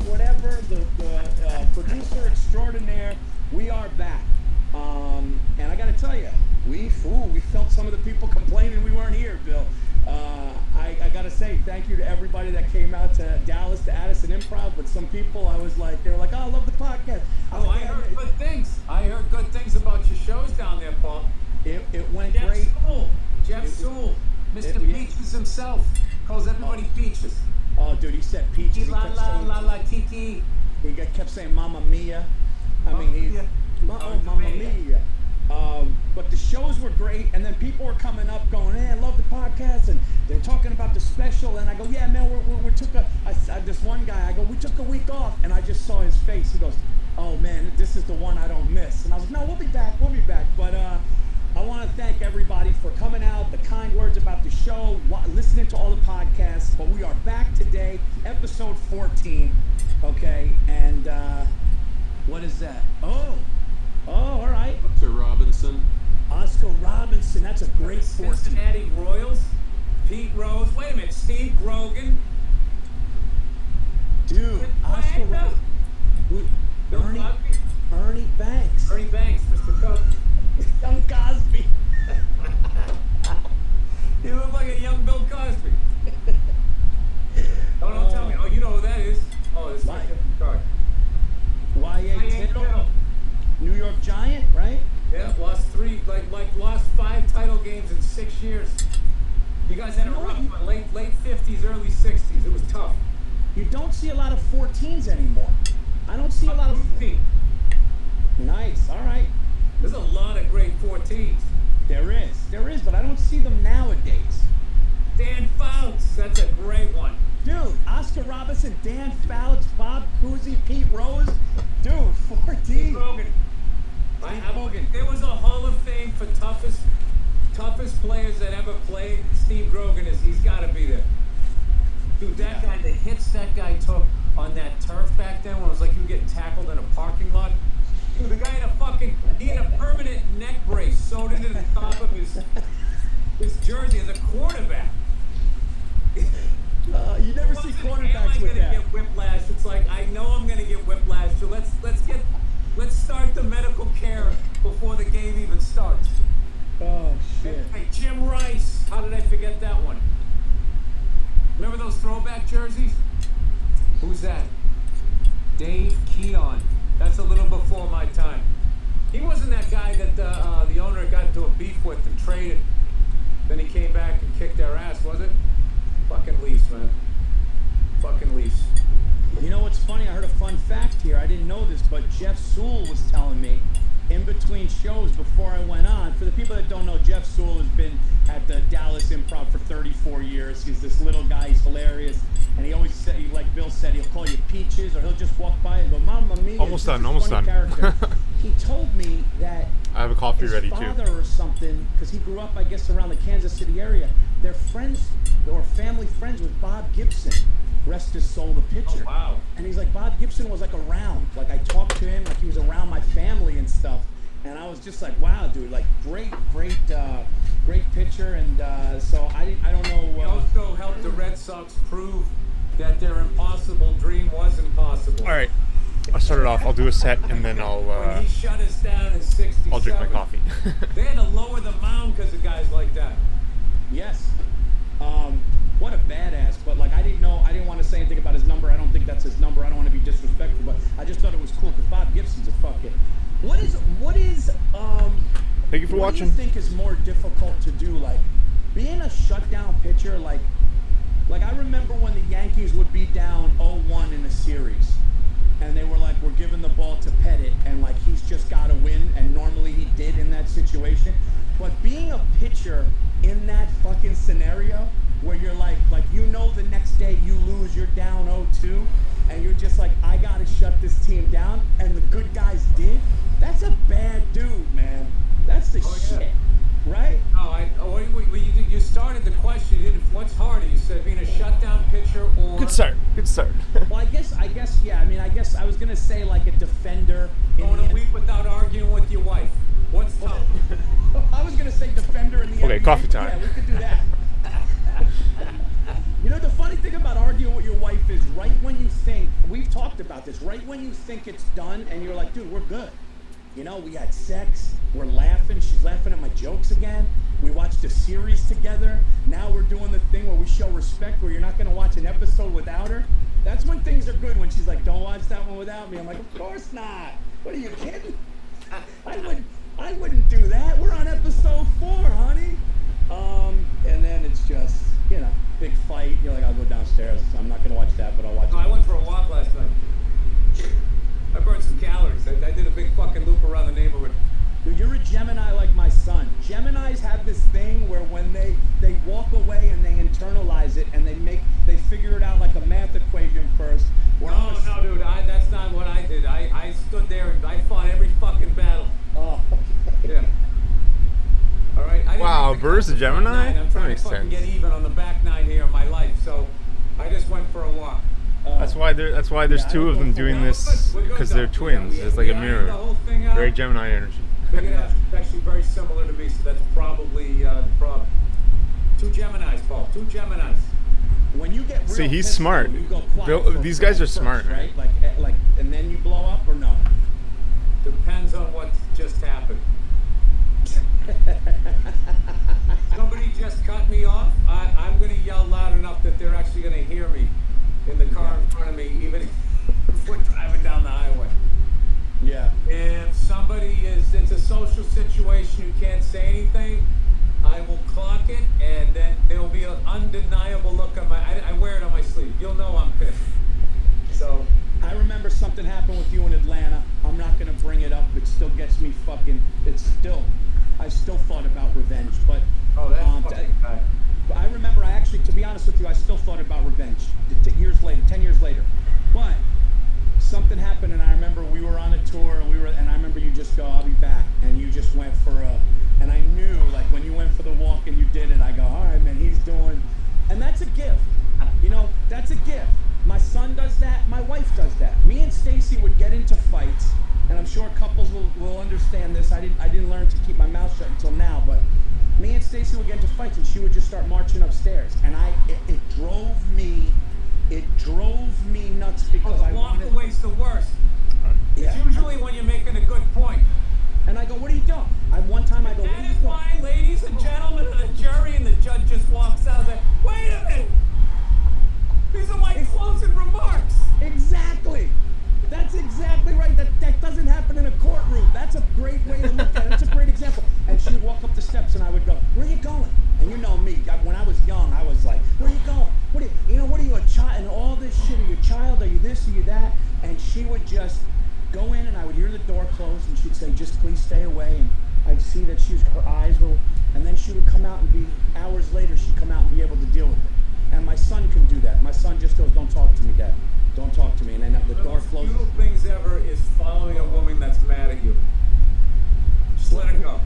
whatever, the producer extraordinaire. We are back. And I got to tell you, we felt some of the people complaining we weren't here, Bill. I got to say thank you to everybody that came out to Dallas, to Addison Improv. But some people, they were like, oh, I love the podcast. I heard good things. I heard good things about your shows down there, Paul. It went great. Jeff Sewell, Mr. Peaches himself, calls everybody Peaches. Oh, dude, he said Peaches. Tiki. He kept saying Mamma Mia. Mamma Mia. But the shows were great, and then people were coming up going, hey, I love the podcast, and they're talking about the special, and I go, yeah, man, we took this one guy, I go, we took a week off, and I just saw his face. He goes, oh, man, this is the one I don't miss. And I was like, no, we'll be back. But I want to thank everybody for coming out, the kind words about the show, listening to all the podcasts. But we are back today, episode 14, okay? And what is that? Oh, all right. Oscar Robinson, that's a great 14. Cincinnati Royals, Pete Rose. Wait a minute, Steve Grogan. Dude, Oscar Robinson. Ernie Banks. Ernie Banks, Mr. Cook. Young Cosby. You look like a young Bill Cosby. Don't tell me. Oh, you know who that is? Oh, this is my card. Y.A. Tittle. New York Giant, right? Yeah, lost 5 title games in 6 years. You guys had a rough one, late 50s, early 60s. It was tough. You don't see a lot of 14s anymore. I don't see a lot of 14. Nice, all right. There's a lot of great 14s. There is, but I don't see them nowadays. Dan Fouts, that's a great one. Dude, Oscar Robinson, Dan Fouts, Bob Cousy, Pete Rose. Dude, 14. Steve Rogan. There was a Hall of Fame for toughest players that ever played. Steve Grogan he's got to be there. Dude, that guy, the hits that guy took on that turf back then, when it was like you were getting tackled in a parking lot. Dude, the guy had a permanent neck brace sewed into the top of his jersey as a quarterback. You never see quarterbacks with that. Am I gonna get whiplash? It's like I know I'm gonna get whiplash. So let's start the medical care before the game even starts. Oh shit. Hey, Jim Rice. How did I forget that one? Remember those throwback jerseys? Who's that? Dave Keon. That's a little before my time. He wasn't that guy that the owner got into a beef with and traded. Then he came back and kicked their ass, was it? Fucking Leafs, man. Fucking Leafs. You know what's funny? I heard a fun fact here. I didn't know this, but Jeff Sewell was telling me in between shows before I went on. For the people that don't know, Jeff Sewell has been at the Dallas Improv for 34 years. He's this little guy. He's hilarious. And he always said, like Bill said, he'll call you Peaches, or he'll just walk by and go, Mamma Mia. Almost done. He told me that I have a coffee ready too. His father or something, because he grew up, I guess, around the Kansas City area. They're friends or family friends with Bob Gibson. Rest his soul, the pitcher. Oh, wow. And he's like, Bob Gibson was like around. Like I talked to him, like he was around my family and stuff. And I was just like, wow, dude, like great pitcher. And so I don't know. He also helped the Red Sox prove that their impossible dream was impossible. All right, I'll start it off. I'll do a set and then I'll. When he shut us down in '67. I'll drink my coffee. They had to lower the mound because of guys like that. Yes. What a badass. But like I didn't want to say anything about his number. I don't think that's his number. I don't want to be disrespectful, but I just thought it was cool because Bob Gibson's a fucking. What is Thank you for watching. What do you think is more difficult to do? Like being a shutdown pitcher, like I remember when the Yankees would be down 0-1 in a series. And they were like, we're giving the ball to Pettit, and like he's just got to win, and normally he did in that situation. But being a pitcher in that fucking scenario, where you're like you know the next day you lose, you're down 0-2, and you're just like, I gotta shut this team down, and the good guys did. That's a bad dude, man. That's the shit, yeah. Right? No, you started the question. You did, what's harder? You said being a shutdown pitcher or Good start. Well, I guess, yeah. I mean, I guess I was gonna say like a defender. Going a week without arguing with your wife. What's tough? I was gonna say defender in the Okay, NBA. coffee time. Yeah, we could do that. You know, the funny thing about arguing with your wife is right when you think we've talked about this. Right when you think it's done, and you're like, dude, we're good. You know, we had sex. We're laughing. She's laughing at my jokes again. We watched a series together. Now we're doing the thing where we show respect, where you're not going to watch an episode without her. That's when things are good. When she's like, don't watch that one without me. I'm like, of course not. What are you kidding? I wouldn't do that. We're on episode 4, honey. And then it's just, you know, big fight. You're like, I'll go downstairs. I'm not going to watch that, but I'll watch it. I went for a walk last night. I burned some calories. I did a big fucking loop around the neighborhood. Dude, you're a Gemini like my son. Geminis have this thing where when they walk away and they internalize it and they figure it out like a math equation first. No, dude, that's not what I did. I stood there and I fought every fucking battle. Oh, okay. Yeah. All right. Wow, Burr's a Gemini? I'm trying That to fucking makes get even on the back 9 here of my life, so I just went for a walk. That's why there's two of them doing this, because they're twins. It's like a mirror. Very Gemini energy. Figured out it's actually very similar to me, so that's probably the problem. 2 Geminis, Paul. 2 Geminis. When you get real See, he's pissed, smart. you go quiet These guys are first, smart, right? Like, and then you blow up or no? Depends on what just happened. Somebody just cut me off. I'm going to yell loud enough that they're actually going to hear me in the car in front of me, even if we're driving down the highway. Yeah. If somebody it's a social situation, you can't say anything, I will clock it, and then there'll be an undeniable look on I wear it on my sleeve. You'll know I'm pissed. So I remember something happened with you in Atlanta. I'm not going to bring it up. It still gets me fucking, I still thought about revenge, but that's fucking bad. I remember to be honest with you, I still thought about revenge 10 years later. But something happened, and I remember we were on a tour, and I remember you just go, I'll be back, and you just went for and I knew, like, when you went for the walk and you did it, I go, all right, man, he's doing, and that's a gift. You know, that's a gift. My son does that. My wife does that. Me and Stacy would get into fights, and I'm sure couples will understand this. I didn't learn to keep my mouth shut until now, but me and Stacy would get into fights, and she would just start marching upstairs, and it drove me nuts because I wanted. Walk away's the worst. Yeah. It's usually when you're making a good point. And I go, what are you doing? One time I go, what are That you is doing? why, ladies and gentlemen of the jury, and the judge just walks out there. Wait a minute. These are my closing remarks. Exactly. That's exactly right. That doesn't happen in a courtroom. That's a great way to look at it. That's a great example. And she'd walk up the steps, and I would go, where are you going? And you know me. When I was young, I was like, where are you going? What are you, a child? And all this shit. Are you a child? Are you this? Are you that? And she would just go in, and I would hear the door close, and she'd say, just please stay away. And I'd see that her eyes were, and then she would come out and be, hours later, she'd come out and be able to deal with it. And my son can do that. My son just goes, don't talk to me, Dad. Don't talk to me. And then the door closes. One of the things ever is following a woman that's mad at you. Just let her go.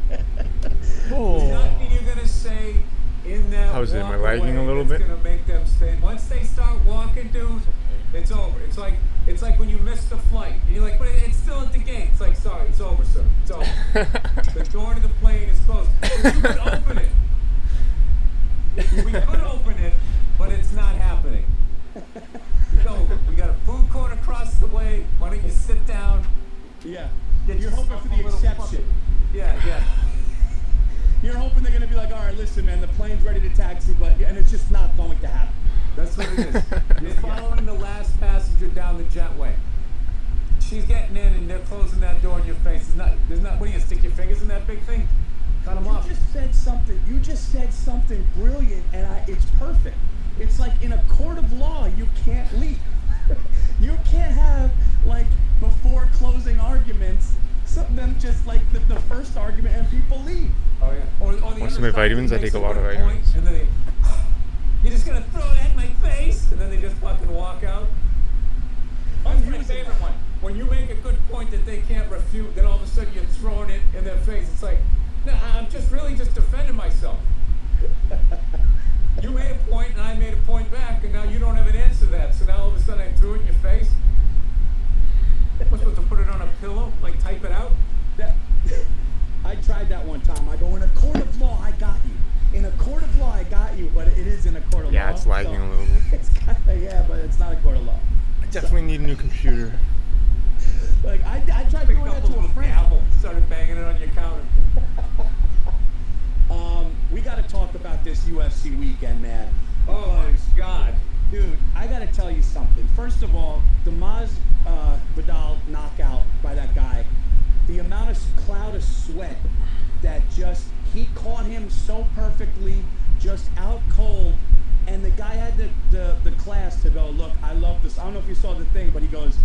There's nothing you're going to say in that How's it? Am I walk lagging away a little that's bit? going to make them stay. Once they start walking, dude, it's over. It's like when you miss the flight. And you're like, but it's still at the gate. It's like, sorry, it's over, sir. It's over. The door to the plane is closed. You could open it. We could open it, but it's not happening. So we got a food court across the way. Why don't you sit down? Yeah. You're hoping for the exception. Yeah. You're hoping they're going to be like, all right, listen, man, the plane's ready to taxi, and it's just not going to happen. That's what it is. You're following the last passenger down the jetway. She's getting in, and they're closing that door in your face. There's not. What do you stick your fingers in that big thing? Cut them off. You just said something brilliant, and it's perfect. It's like in a court of law, you can't leave. You can't have, like, before closing arguments, them just like the first argument and people leave. Oh yeah. Or the Want other some of my side, vitamins? he I makes take a a lot of good point, vitamins. And then you're just gonna throw that in my face, and then they just fucking walk out. That's my favorite one. When you make a good point that they can't refute, then all of a sudden you're throwing it in their face. It's like, no, I'm just defending myself. You made a point, and I made a point back, and now you don't have an answer to that. So now all of a sudden I threw it in your face. We're supposed to put it on a pillow, like type it out. I tried that one time. I go, in a court of law, I got you. In a court of law, I got you, but it is in a court of law. Yeah, it's lagging a little bit. It's It's not a court of law. I definitely need a new computer. Like I tried doing that to a friend. Gavel, started banging it on your counter. We got to talk about this UFC weekend, man. Oh my God, dude! I got to tell you something. First of all, the Vidal knockout by that guy, the amount of cloud of sweat that just he caught him so perfectly, just out cold. And the guy had the class to go, look, I love this. I don't know if you saw the thing, but he goes,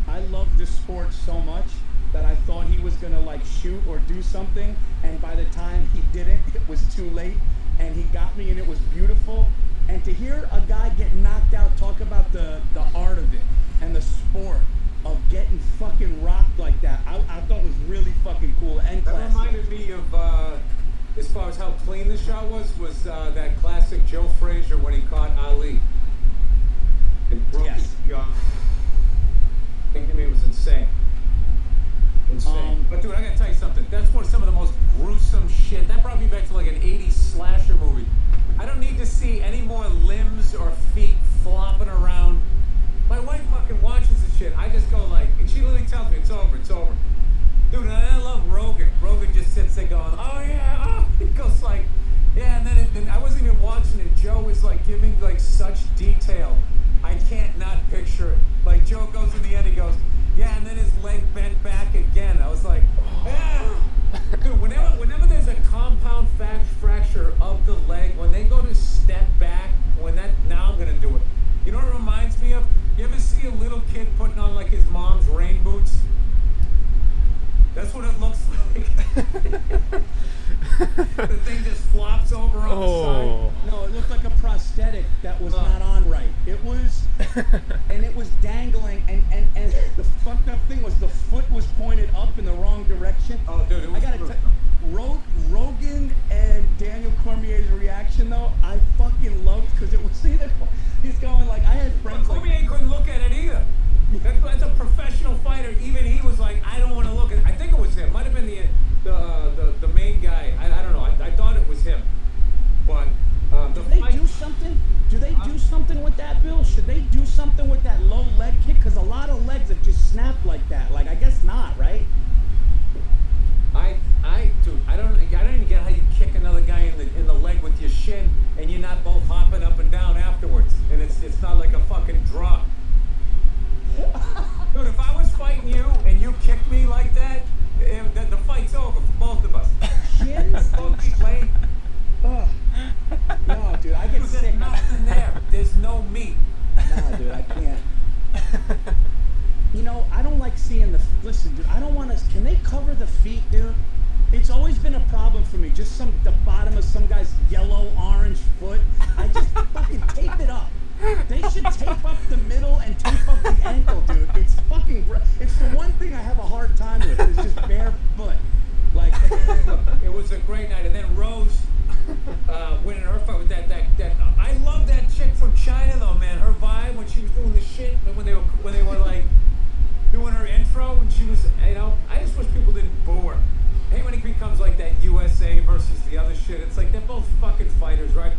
I love this sport so much that I thought he was going to like shoot or do something. And by the time he didn't, it was too late. And he got me and it was beautiful. And to hear a guy get knocked out, talk about the art of it and the sport of getting fucking rocked like that, I thought was really fucking cool and classy. That reminded me of, as far as how clean the shot was that classic Joe Frazier when he caught Ali and broke his jaw. I think it was insane. But dude, I gotta tell you something. That's some of the most gruesome shit. That brought me back to like an 80s slasher movie. I don't need to see any more limbs or feet flopping around. My wife fucking watches this shit. I just go like, and she literally tells me, it's over, it's over. Dude, and I love Rogan. Rogan just sits there going, oh yeah, oh. He goes like, yeah, and then I wasn't even watching it. Joe was like giving like such detail. I can't not picture it. Like Joe goes in the end, he goes, yeah, and then his leg bent back again. I was like, ah. Dude, whenever there's a compound fracture of the leg, when they go to step back, now I'm gonna do it. You know what it reminds me of? You ever see a little kid putting on like his mom's rain boots? That's what it looks like. The thing just flops over on the side. No, it looked like a prosthetic that was not on right. It was, and it was dangling, and the fucked up thing was the foot was pointed up in the wrong direction. Oh, dude, it was Rogan and Daniel Cormier's reaction, though, I fucking loved, because it was, he's going like, I had friends like... Cormier couldn't look at it either. That's a professional fighter. Even he was like, I don't want to look at it. I think it was him. Might have been the main guy. I don't know. I thought it was him. But do they do something? Do they do something with that, Bill? Should they do something with that low leg kick? Because a lot of legs have just snapped like that. Like, I guess not, right? Dude, I don't even get how you kick another guy in the leg with your shin and you're not both hopping up and down afterwards, and it's not like a fucking drop. Dude, if I was fighting you and you kicked me like that, the fight's over for both of us. Shins? Both feet late. No, dude, I get sick. There's nothing there. There's no meat. Nah, dude, I can't. You know, I don't like seeing listen, dude, I don't want to, can they cover the feet, dude? It's always been a problem for me. Just the bottom of some guy's yellow, orange foot. I just fucking tape it up. They should tape up the middle and tape up the ankle, dude. It's fucking, it's the one thing I have a hard time with, is just bare foot. Like, it was a great night. And then Rose winning her fight with that I love that chick from China though, man. Her vibe when she was doing the shit, when they were like doing her intro, and she was, you know, I just wish people didn't boo her. I hate when it becomes like that USA versus the other shit. It's like they're both fucking fighters, right?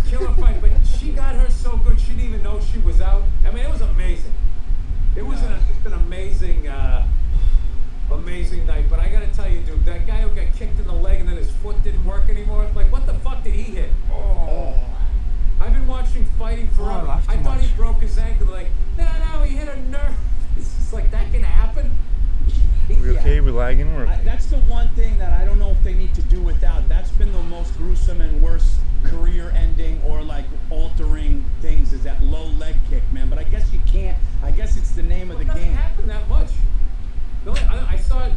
Killer fight, but she got her so good she didn't even know she was out. I mean, it was amazing. It was an amazing, amazing night. But I gotta tell you, dude, that guy who got kicked in the leg and then his foot didn't work anymore. Like, what the fuck did he hit? Oh. I've been watching fighting forever. I thought he broke his ankle. Like, no, he hit a nerve. It's just like that can happen. We okay? We lagging? That's the one thing that I don't know if they need to do without. That's been the most gruesome and worst career-ending or like altering things, is that low leg kick, man. But I guess you can't. I guess it's the name of the game. It doesn't happen that much. No, I saw it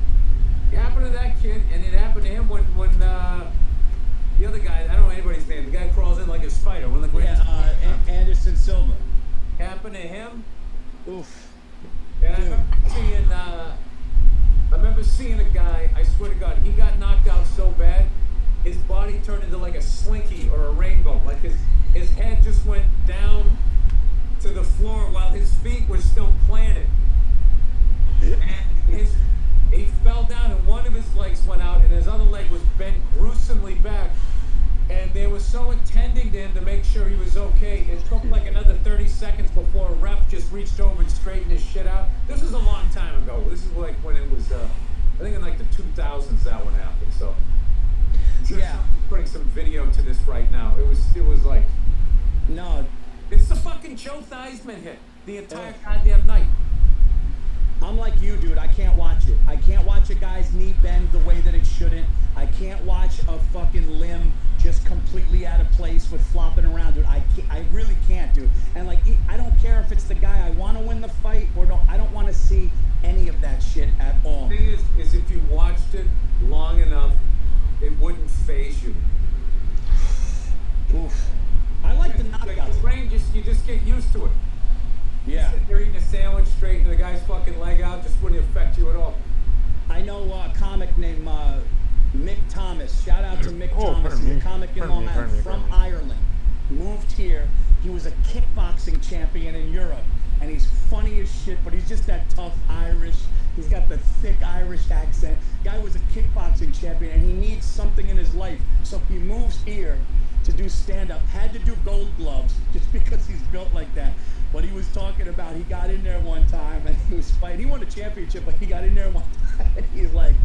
happen to that kid, and it happened to him when the other guy, I don't know anybody's name, the guy crawls in like a spider. One of the greatest. Anderson Silva. Happened to him. Oof. And I remember seeing a guy, I swear to God, he got knocked out so bad, his body turned into like a slinky or a rainbow. Like his head just went down to the floor while his feet were still planted. And he fell down and one of his legs went out and his other leg was bent gruesomely back. And they were so attending to him to make make sure he was okay. It took like another 30 seconds before a ref just reached over and straightened his shit out. This was a long time ago. This is like when it was, I think in like the 2000s that one happened. So Yeah. putting some video to this right now. It was like, No. it's the fucking Joe Theismann hit the entire goddamn night. I'm like you, dude. I can't watch it. I can't watch a guy's knee bend the way that it shouldn't. I can't watch a fucking limb just completely out of place with flopping around, dude. I really can't, dude. And like, I don't care if it's the guy I want to win the fight or don't. I don't want to see any of that shit at all. The thing is if you watched it long enough, it wouldn't phase you. Oof. I like the knockouts. Like the brain you just get used to it. Yeah. You're eating a sandwich, straighten the guy's fucking leg out, just wouldn't affect you at all. I know a comic named Mick Thomas. Shout out to Mick Thomas. He's a comic in Long Island from Ireland. Moved here. He was a kickboxing champion in Europe. And he's funny as shit, but he's just that tough Irish. He's got the thick Irish accent. Guy was a kickboxing champion, and he needs something in his life. So he moves here to do stand-up. Had to do Gold Gloves just because he's built like that. What he was talking about, he got in there one time and he was fighting. He won a championship, but he got in there one time and he's like,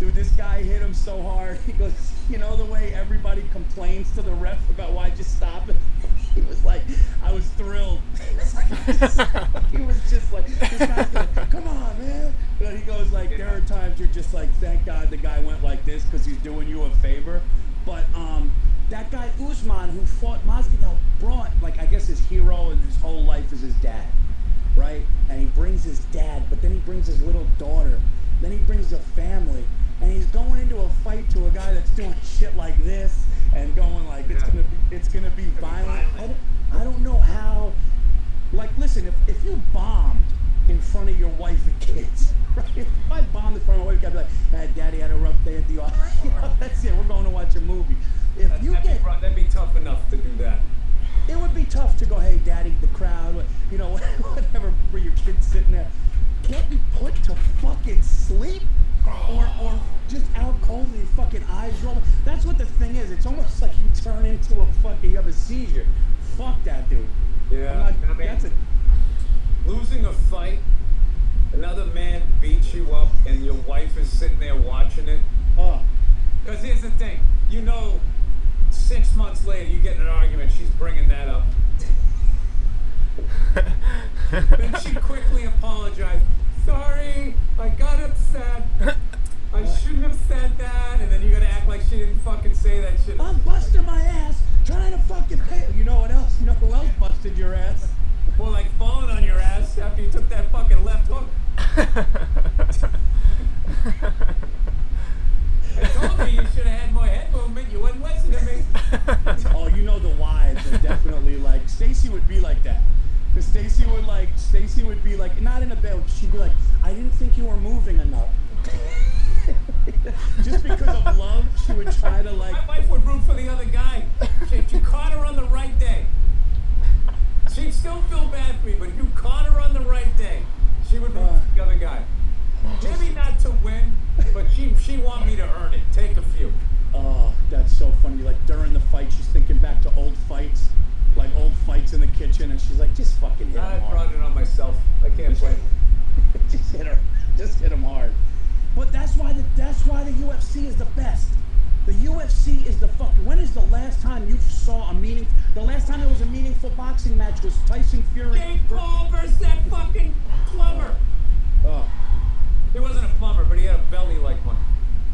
dude, this guy hit him so hard. He goes, you know the way everybody complains to the ref about why'd you stop it? He was like, I was thrilled. He was just like, this guy's like, come on, man. But he goes like, there are times you're just like, thank God the guy went like this because he's doing you a favor. But that guy Usman who fought Masvidal brought, like, I guess his hero and his whole life is his dad, right? And he brings his dad, but then he brings his little daughter. Then he brings a family, and he's going into a fight to a guy that's doing shit like this and going like it's gonna be violent. I don't know how. Like, listen, if you bombed in front of your wife and kids, right? If I bombed in front of my wife, I'd be like, hey, Daddy had a rough day at the office. You know, that's it. We're going to watch a movie. That'd be tough enough to do that. It would be tough to go, hey, Daddy, the crowd, you know, whatever, for your kids sitting there. Can't be put to fucking sleep or just out cold and your fucking eyes roll. That's what the thing is. It's almost like you turn into you have a seizure. Fuck that, dude. Yeah. Losing a fight, another man beats you up, and your wife is sitting there watching it. Because here's the thing, 6 months later, you get in an argument, she's bringing that up. Then she quickly apologized. Sorry, I got upset. I shouldn't have said that. And then you gotta act like she didn't fucking say that shit. I'm busting my ass trying to fucking pay. You know what else? You know who else busted your ass? Well, like falling on your ass after you took that fucking left hook. I told you should have had more head movement. You wouldn't listen to me. Oh, you know the wives are definitely like, Stacy would be like that. Because Stacy would be like, not in a bed, she'd be like, I didn't think you were moving enough. Just because of love, she would try to like... My wife would root for the other guy. If you caught her on the right day. She'd still feel bad for me, but if you caught her on the right day, she would root for the other guy. Maybe not to win, but she want me to earn it. Take a few. Oh, that's so funny. Like during the fight, she's thinking back to old fights. Like old fights in the kitchen, and she's like, just fucking hit him hard. I brought it on myself. I can't play. Just hit him hard. But that's why the UFC is the best. The UFC is the fucking... When is the last time you saw the last time there was a meaningful boxing match was Tyson Fury... Jake Paul versus that fucking plumber. Oh. He wasn't a plumber, but he had a belly like one.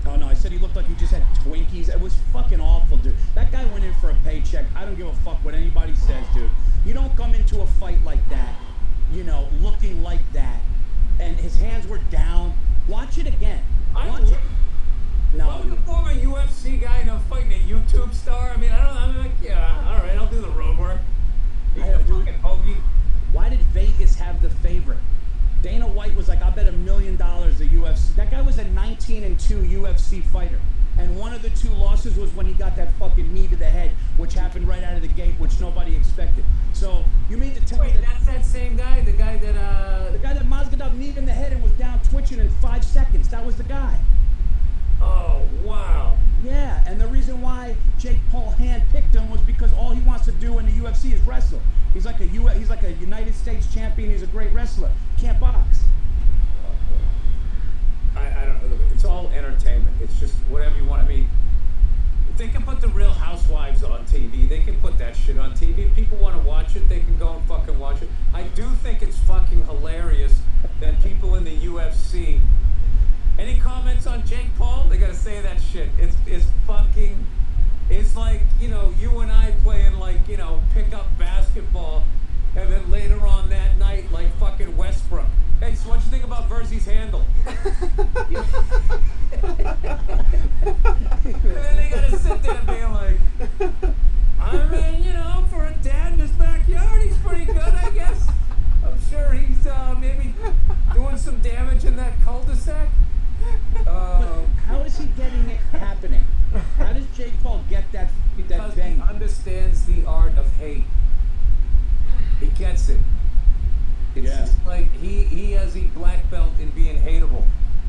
Oh no, I said he looked like he just had Twinkies. It was fucking awful, dude. That guy went in for a paycheck. I don't give a fuck what anybody says, dude. You don't come into a fight like that, looking like that. And his hands were down. Watch it again. Watch it. No. I was a former UFC guy and I'm fighting a YouTube star. I'm like, yeah, all right, I'll do the road work. He's a fucking hoagie. Why did Vegas have the favorite? Dana White was like, I bet $1 million the UFC. That guy was a 19-2 UFC fighter. And one of the two losses was when he got that fucking knee to the head, which happened right out of the gate, which nobody expected. So you mean to tell me that... that's that same guy? The guy that Masvidal kneed in the head and was down twitching in 5 seconds. That was the guy. Oh, wow. Yeah, and the reason why Jake Paul handpicked him was because all he wants to do in the UFC is wrestle. He's like a United States champion. He's a great wrestler. Can't box. I don't know. It's all entertainment. It's just whatever you want. I mean, if they can put the Real Housewives on TV, they can put that shit on TV. If people want to watch it, they can go and fucking watch it. I do think it's fucking hilarious that people in the UFC. Any comments on Jake Paul? They gotta say that shit. It's fucking. It's like, you know, you and I playing like, you know, pickup basketball, and then later on that night, like fucking Westbrook. Hey, so what'd you think about Verzi's handle? And then they gotta sit there being like, I mean, you know, for a dad in his backyard, he's pretty good, I guess. I'm sure he's maybe doing some damage in that cul-de-sac. How is he getting it happening? How does Jake Paul get that Because bang? he understands the art of hate. He gets it. It's just like he has a black belt in being hateable.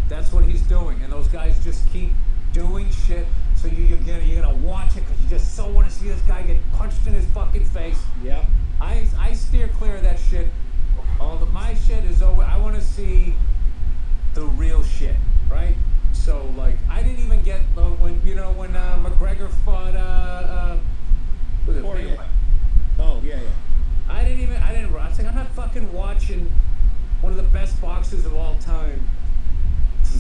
That's what he's doing, and those guys just keep doing shit. So you're gonna watch it because you just so want to see this guy get punched in his fucking face. Yeah. I steer clear of that shit. My shit is over. I want to see the real shit, right? So like, I didn't even get when McGregor fought was it Poirier. Mayweather? Oh yeah. I was like, I'm not fucking watching one of the best boxers of all time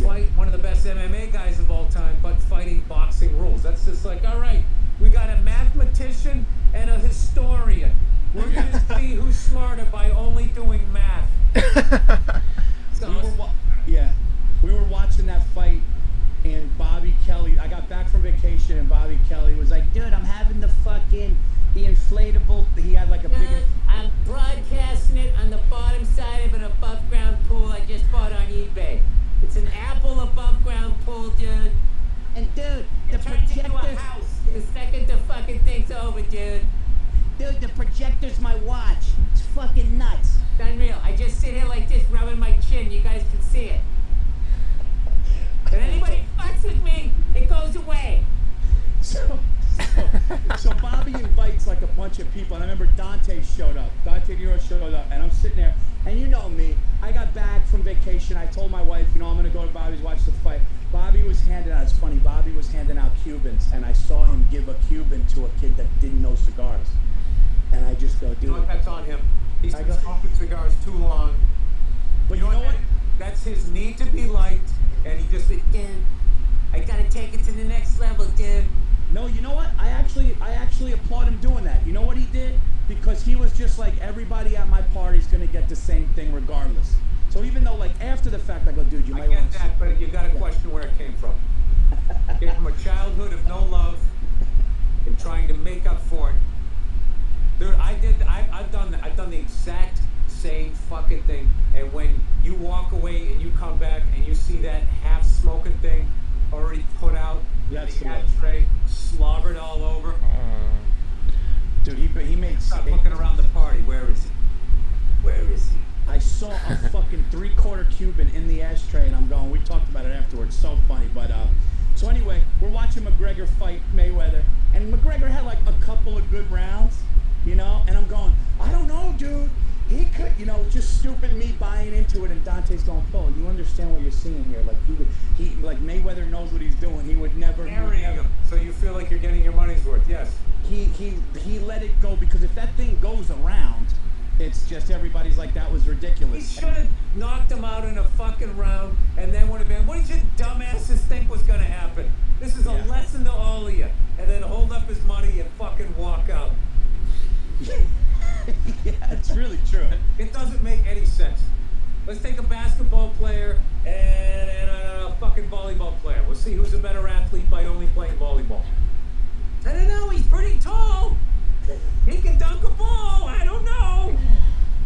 fight one of the best MMA guys of all time, but fighting boxing rules. That's just like, all right, we got a mathematician and a historian. We're gonna see who's smarter by only doing math. We were watching that fight, and Bobby Kelly. I got back from vacation, and Bobby Kelly was like, "Dude, I'm having the inflatable." He had like a big. I'm broadcasting it on the bottom side of an above ground pool I just bought on eBay. It's an Apple above ground pool, dude. And dude, the projector. Into a house the second the fucking thing's over, dude. Dude, the projector's my watch. It's fucking nuts. It's unreal. I just sit here like this, rubbing my chin. You guys can see it. If anybody fucks with me, it goes away. So Bobby invites like a bunch of people, and I remember Dante showed up. Dante Nero showed up, and I'm sitting there, and you know me. I got back from vacation. I told my wife, I'm going to go to Bobby's, watch the fight. Bobby was handing out, it's funny, Bobby was handing out Cubans, and I saw him give a Cuban to a kid that didn't know cigars. And I just go, dude. You know what, that's on him. He's been smoking cigars too long. But you know what? That's his need to be liked, and he just, dude, I gotta take it to the next level, dude. No, you know what? I actually applaud him doing that. You know what he did? Because he was just like, everybody at my party's gonna get the same thing regardless. So even though, like, after the fact, I go, dude, you might want to... I get that, but you gotta question where it came from. It came from a childhood of no love and trying to make up for it. Dude, I've done the exact same fucking thing. And when you walk away and you come back and you see that half-smoking thing already put out, the ashtray slobbered all over. Dude, he made... Stop looking around the party. Where is he? Where is he? I saw a fucking 3/4 Cuban in the ashtray, and I'm going, we talked about it afterwards. So funny, but... So anyway, we're watching McGregor fight Mayweather, and McGregor had like a couple of good rounds, you know? And I'm going, I don't know, dude. He could, you know, just stupid me buying into it, and Dante's going, Paul, you understand what you're seeing here? Like, like Mayweather knows what he's doing. He would never... Him. So you feel like you're getting your money's worth, yes. He let it go, because if that thing goes around, it's just everybody's like, that was ridiculous. He should have knocked him out in a fucking round, and then would have been, what did you dumbasses think was going to happen? This is a lesson to all of you. And then hold up his money and fucking walk out. Yeah, it's really true. It doesn't make any sense. Let's take a basketball player and a fucking volleyball player. We'll see who's a better athlete by only playing volleyball. I don't know, he's pretty tall. He can dunk a ball, I don't know.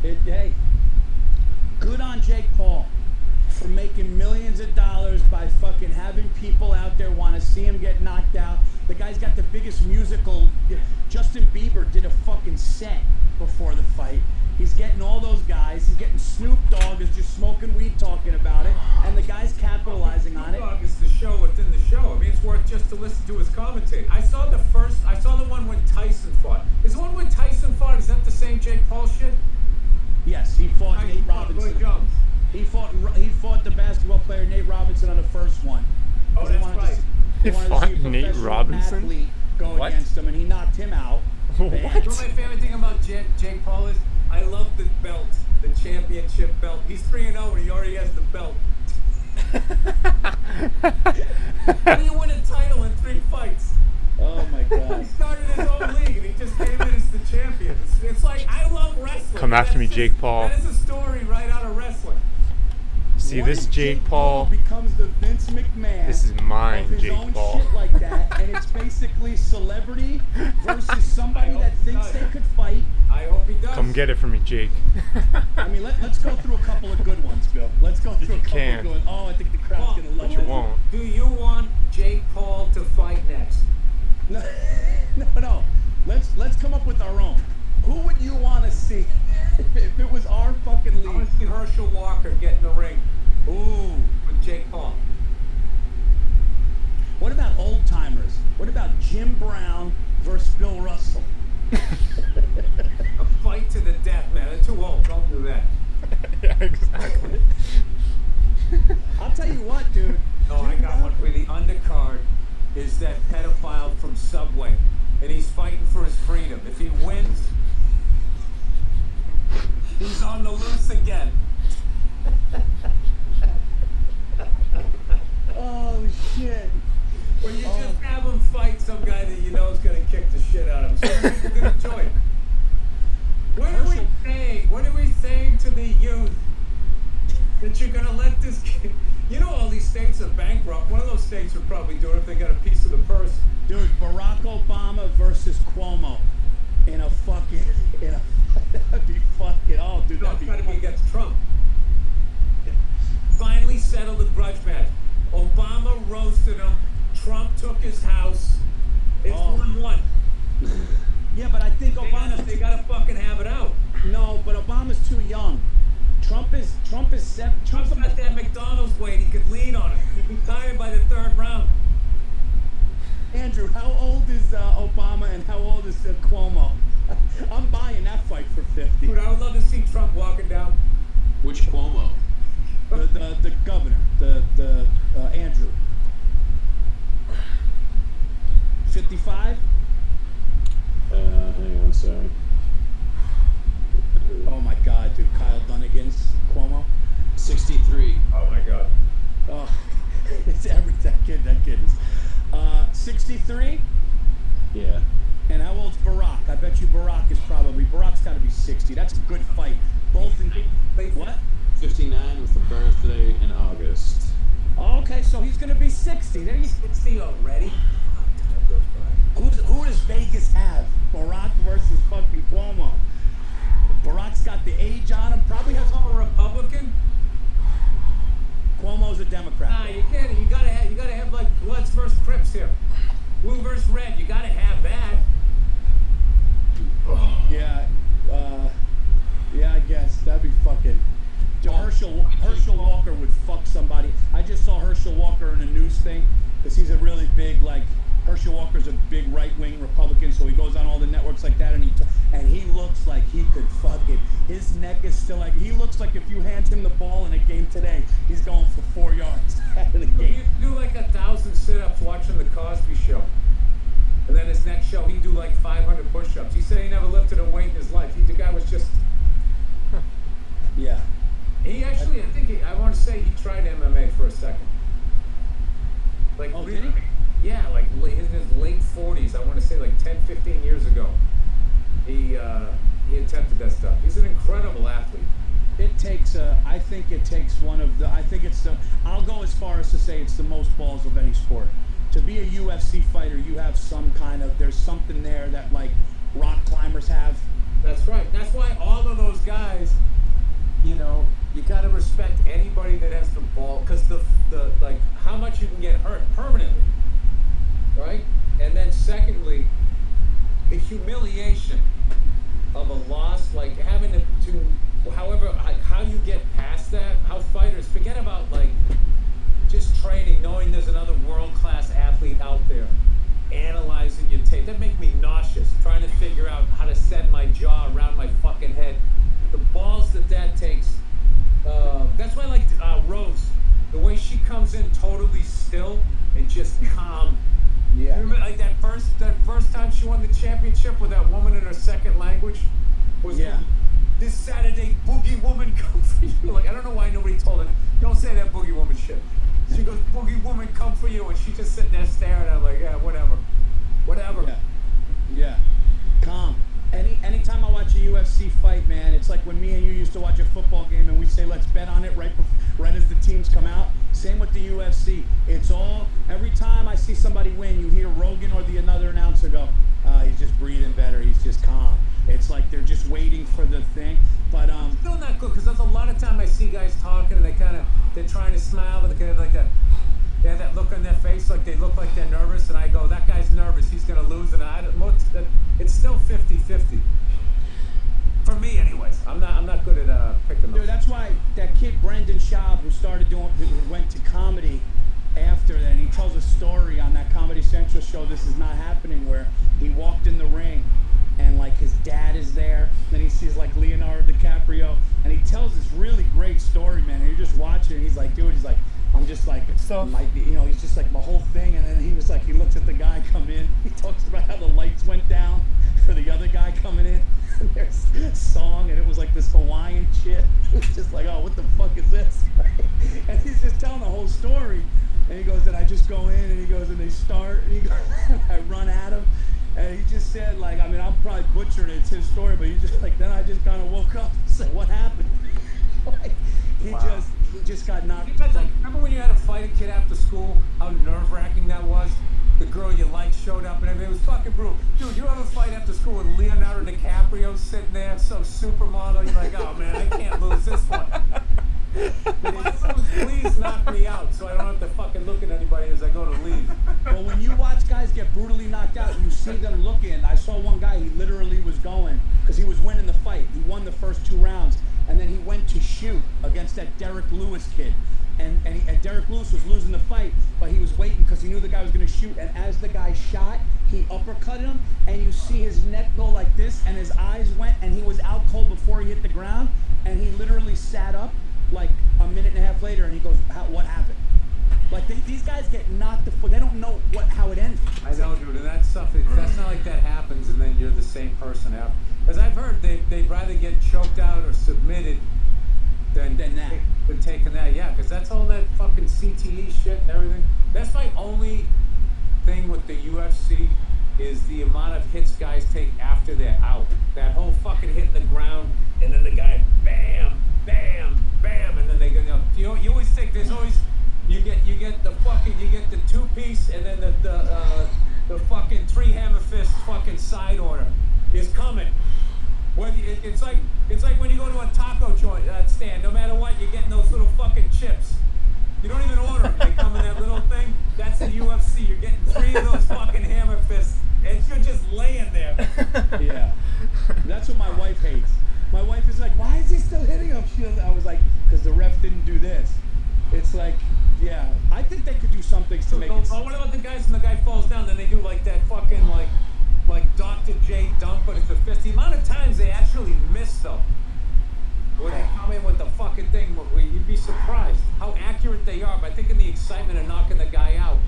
Hey, good on Jake Paul for making millions of dollars by fucking having people out there want to see him get knocked out. The guy's got the biggest musical. Justin Bieber did a fucking set before the fight. He's getting all those guys. He's getting Snoop Dogg is just smoking weed talking about it, and the guy's capitalizing on it. Snoop Dogg is the show within the show. I mean, it's worth just to listen to his commentate. I saw the one when Tyson fought. Is the one when Tyson fought They wanted to fought see a Nate professional Robinson? athlete go What? against him, and he knocked him out. What? You know my favorite thing about Jake Paul is I love the belt, the championship belt. He's 3-0 and he already has the belt. How do you win a title in 3 fights? Oh my He God. started his own league and he just came in as the champion. It's like, I love wrestling. Come after me, That's Jake Paul. That is a story right out of wrestling. See, What this if Jake Paul. becomes the Vince McMahon This is mine, of his Jake own Paul. shit like that, and it's basically celebrity versus somebody that thinks they could fight. I hope he does. Come get it from me, Jake. I mean, let's go through a couple of good ones, Bill. Let's go through a couple can. of good ones. Oh, I think the crowd's Paul, gonna love But you this. won't. Do you want Jake Paul to fight next? No, no. Let's come up with our own. Who would you want to see if it was our fucking I league? want to see Herschel Walker get in the ring Ooh. with Jake Paul. What about old timers? What about Jim Brown versus Bill Russell? A fight to the death, man. They're too old. Don't do that. Yeah, exactly. I'll tell you what, dude. No, I got one for you. The undercard is that pedophile from Subway, and he's fighting for his freedom. If he wins, he's on the loose again. Oh shit. Or you just have him fight some guy that you know is going to kick the shit out of him. So people can enjoy it. What are we saying? What are we saying to the youth? That you're going to let this kid... You know all these states are bankrupt. One of those states would probably do it if they got a piece of the purse. Dude, Barack Obama versus Cuomo in a fucking, that'd be fucking, oh dude, No, that'd it's got to be be, against Trump. Finally settled the grudge match. Obama roasted him. Trump took his house. It's 1-1. yeah, but I think They Obama's, gotta fucking have it out. no, but Obama's too young. Trump is Trump's Got that McDonald's weight. He could lean on it. He'd be tired by the 3rd round. Andrew, how old is Obama and how old is Cuomo? I'm buying that fight for 50. Dude, I would love to see Trump walking down. Which Cuomo? The governor, the Andrew. 55? Hang on, sorry. Oh my God, dude, Kyle Dunnigan's Cuomo. 63. Oh my God. Oh, it's that kid is. 63? Yeah. And how old's Barack? I bet you Barack's got to be 60. That's a good fight. Both in what? 59 with the birthday in August. Oh, okay, so he's gonna be 60. There you. 60 already? Time goes by. Who does Vegas have? Barack versus fucking Cuomo. Barack's got the age on him. Probably has. a Republican? Cuomo's a Democrat. Nah, you can't. You gotta have like Bloods versus Crips here. Blue versus red. You gotta have that. Yeah, yeah, I guess that'd be fucking. Herschel Walker would fuck somebody. I just saw Herschel Walker in a news thing because he's a really big Herschel Walker's a big right-wing Republican, so he goes on all the networks like that, and he looks like he could fucking. His neck is still he looks like if you hand him the ball in a game today, he's going for 4 yards out of the game. He'd do like 1,000 sit-ups watching the Cosby Show. And then his next show, he'd do like 500 push-ups. He said he never lifted a weight in his life. The guy was just... Yeah. He actually, I want to say he tried MMA for a second. Like, Oh, did he? Yeah, like in his late 40s. I want to say like 10, 15 years ago. He attempted that stuff. He's an incredible athlete. It takes I think it takes I'll go as far as to say it's the most balls of any sport. To be a UFC fighter, you have there's something there that like rock climbers have. That's right. That's why all of those guys, you gotta respect anybody that has the ball, because the how much you can get hurt permanently, right? And then secondly, the humiliation of a loss, like having to however, like how you get past that, how fighters forget about like just training, knowing there's another world-class athlete out there analyzing your tape. That makes me nauseous, trying to figure out how to send my jaw around my fucking head. The balls that takes. That's why I like Rose. The way she comes in totally still and just calm ship with that woman in her second language was this Saturday Boogie Woman come for you. Like, I don't know why nobody told her, don't say that Boogie Woman shit. She goes, Boogie Woman come for you, and she's just sitting there staring at her like, yeah, whatever. Yeah. Calm. Anytime I watch a UFC fight, man, it's like when me and you used to watch a football game and we say let's bet on it right as the teams come out. Same with the UFC. It's all, every time I see somebody win, you hear Rogan or the another announcer go, he's just breathing better, he's just calm. It's like they're just waiting for the thing. But still not good, because there's a lot of time I see guys talking and they're trying to smile, but they kind of like that. They have that look on their face, like they look like they're nervous, and I go, that guy's nervous, he's gonna lose, and it's still 50-50. For me, anyways. I'm not good at picking those. Dude, that's why that kid Brendan Schaub, who went to comedy after that, and he tells a story on that Comedy Central show, This Is Not Happening, where he walked in the ring, and like his dad is there, then he sees like Leonardo DiCaprio, and he tells this really great story, man, and you're just watching, and he's like, dude, he's like, I'm just like, he's just like my whole thing. And then he was like, he looks at the guy come in. He talks about how the lights went down for the other guy coming in. And there's a song, and it was like this Hawaiian shit. It was just like, oh, what the fuck is this? And he's just telling the whole story. And he goes, and I just go in, and he goes, and they start, and he goes, I run at him. And he just said, like, I mean, I'm probably butchering it. It's his story, but he just like, then I just kind of woke up and said, what happened? Like, he just got knocked. You guys, like, remember when you had to fight a kid after school? How nerve-wracking that was? The girl you liked showed up and everything. It was fucking brutal. Dude, you ever fight after school with Leonardo DiCaprio sitting there, some supermodel? You're like, oh man, I can't lose this one. If I lose, please knock me out so I don't have to fucking look at anybody as I go to leave. Well, when you watch guys get brutally knocked out, you see them looking. I saw one guy, he literally was going, because he was winning the fight. He won the first 2 rounds. And then he went to shoot against that Derek Lewis kid. And Derek Lewis was losing the fight, but he was waiting because he knew the guy was going to shoot. And as the guy shot, he uppercutted him, and you see his neck go like this, and his eyes went, and he was out cold before he hit the ground. And he literally sat up like a minute and a half later, and he goes, what happened? Like, these guys get knocked the fuck. They don't know how it ended. I know, dude, and that's something. That's not like that happens, and then you're the same person after. As I've heard, they'd rather get choked out or submitted than taking that. Yeah, because that's all that fucking CTE shit and everything. That's my only thing with the UFC is the amount of hits guys take after they're out. That whole fucking hitting the ground, and then the guy, bam, bam, bam, and then they go, you always think there's always, you get the 2-piece, and then the fucking 3-hammer fist fucking side order is coming. It's like when you go to a taco joint stand. No matter what, you're getting those little fucking chips. You don't even order them. They come in that little thing. That's the UFC. You're getting 3 of those fucking hammer fists, and you're just laying there. Yeah, that's what my wife hates. My wife is like, why is he still hitting him? I was like, because the ref didn't do this. It's like, yeah, I think they could do some things to make it. Oh, what about the guys when the guy falls down? Then they do like that fucking like Dr. J dunk, but it's a fist. The amount of times they actually miss though. When they come in with the fucking thing, you'd be surprised how accurate they are. But I think in the excitement of knocking the guy out,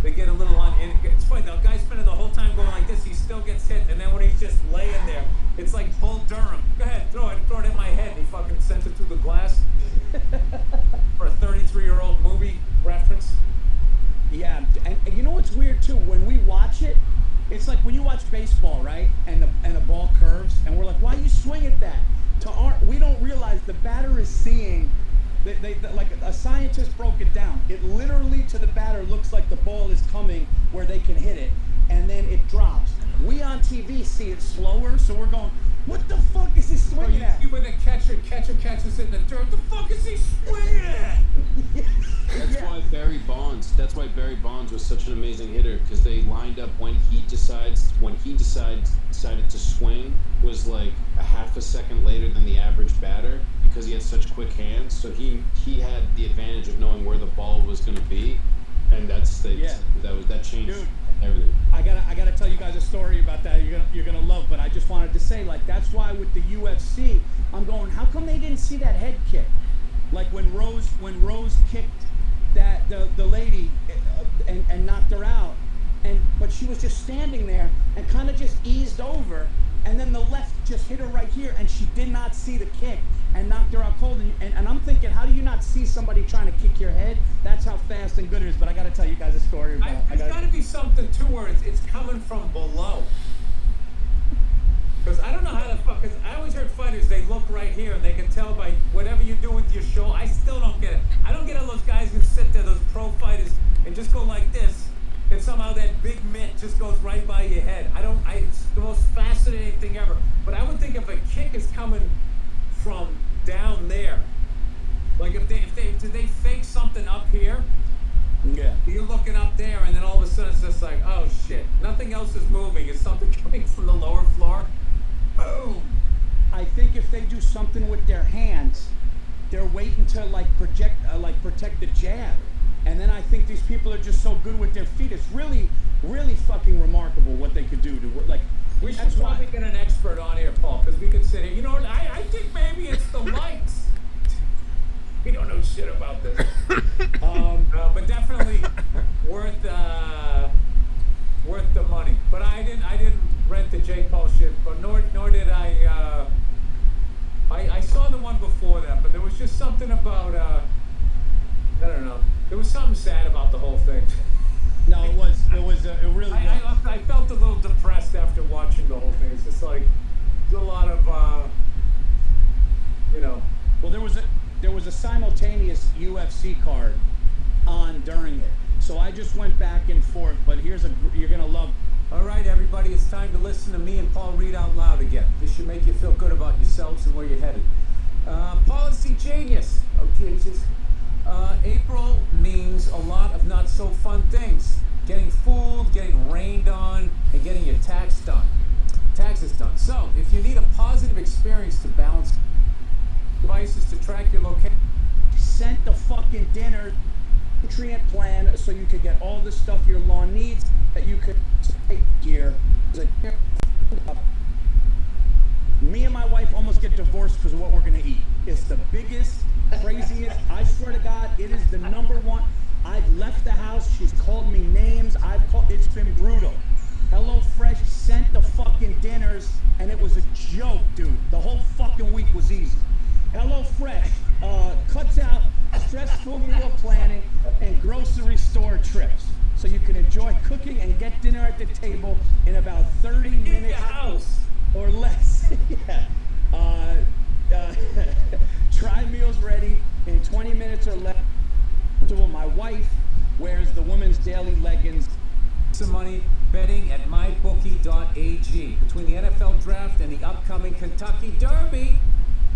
they get a little it's funny, the guy's spending the whole time going like this, he still gets hit, and then when he's just laying there, it's like Bull Durham. Go ahead, throw it at my head. And he fucking sent it through the glass. For a 33-year-old movie reference. Yeah, and you know what's weird too? When we watch it, it's like when you watch baseball, right? And the ball curves, and we're like, why you swing at that? We don't realize the batter is seeing. They like a scientist broke it down. It literally to the batter looks like the ball is coming where they can hit it, and then it drops. We on TV see it slower, so we're going, what the fuck is he swinging at? You were the catcher catches in the dirt. What the fuck is he swinging at? That's why Barry Bonds was such an amazing hitter, because they lined up when he decided to swing was like a half a second later than the average batter, because he had such quick hands. So he had the advantage of knowing where the ball was going to be, and that changed. Dude, everything. I gotta tell you guys a story about that. You're gonna love, but I just wanted to say, like, that's why with the UFC, I'm going, how come they didn't see that head kick? Like when Rose kicked that the lady and knocked her out, but she was just standing there and kind of just eased over, and then the left just hit her right here, and she did not see the kick and knocked her out cold. And I'm thinking, how do you not see somebody trying to kick your head? That's how fast and good it is. But I got to tell you guys a story about. There's got to be something too where it's coming from below. Because I don't know how the fuck. Because I always heard fighters, they look right here and they can tell by whatever you do with your shoulder. I still don't get it. I don't get how those guys who sit there, those pro fighters, and just go like this, and somehow that big mitt just goes right by your head. It's the most fascinating thing ever. But I would think if a kick is coming from down there, like if they did they fake something up here? Yeah. You're looking up there, and then all of a sudden it's just like, oh shit, nothing else is moving. Is something coming from the lower floor? Boom. I think if they do something with their hands, they're waiting to protect the jab. And then I think these people are just so good with their feet. It's really, really fucking remarkable what they could do to like. We should probably get an expert on here, Paul, because we could sit here. You know what? I think maybe it's the lights. We don't know shit about this. But definitely worth the money. But I didn't rent the J. Paul shit, but nor did I. I saw the one before that, but there was just something about I don't know. There was something sad about the whole thing. No, it really was. I felt a little depressed after watching the whole thing. It's just like there's a lot of Well, there was a simultaneous UFC card on during it, so I just went back and forth. But you're gonna love. All right, everybody, it's time to listen to me and Paul read out loud again. This should make you feel good about yourselves and where you're headed. Policy genius. Oh, Jesus. April means a lot of not so fun things. Getting fooled, getting rained on, and getting your taxes done. So, if you need a positive experience to balance devices to track your location, Sent the fucking dinner nutrient plan so you could get all the stuff your lawn needs that you could take here. Me and my wife almost get divorced because of what we're gonna eat. It's the biggest, craziest. I swear to God, it is the number one. I've left the house. She's called me names. It's been brutal. HelloFresh sent the fucking dinners, and it was a joke, dude. The whole fucking week was easy. HelloFresh cuts out stressful meal planning and grocery store trips, so you can enjoy cooking and get dinner at the table in about 30 minutes or less. Yeah. Try meals ready in 20 minutes or less. My wife wears the women's daily leggings. some money betting at mybookie.ag. Between the NFL draft and the upcoming Kentucky Derby,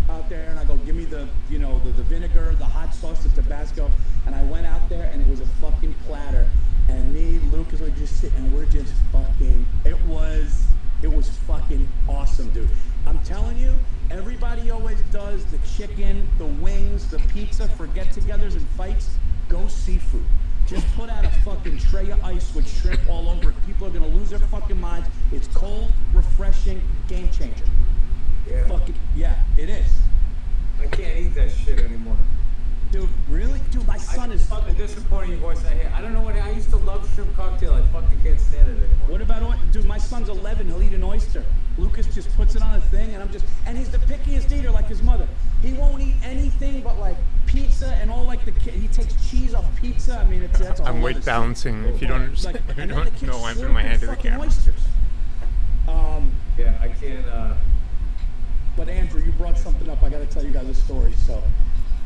out there, and I go, give me the vinegar, the hot sauce, the Tabasco, and I went out there and it was a fucking platter, and me, Lucas, were just sitting and we're just fucking, it was fucking awesome, dude. I'm telling you, everybody always does the chicken, the wings, the pizza for get-togethers and fights. Go seafood. Just put out a fucking tray of ice with shrimp all over it. People are gonna lose their fucking minds. It's cold, refreshing, game changer. Yeah. Fucking, yeah, it is. I can't eat that shit anymore. Dude, really? Dude, my son is... The disappointing voice I hear. I don't know what... I used to love shrimp cocktail. I fucking can't stand it anymore. What about... Dude, my son's 11. He'll eat an oyster. Lucas just puts it on a thing, and And he's the pickiest eater, like his mother. He won't eat anything but, like, pizza and all, like, he takes cheese off pizza. I mean, that's all. I'm weight balancing. If you don't understand, like, you don't know, I'm putting my hand to the camera. Oysters. Yeah, I can't... But Andrew, you brought something up. I got to tell you guys a story. So,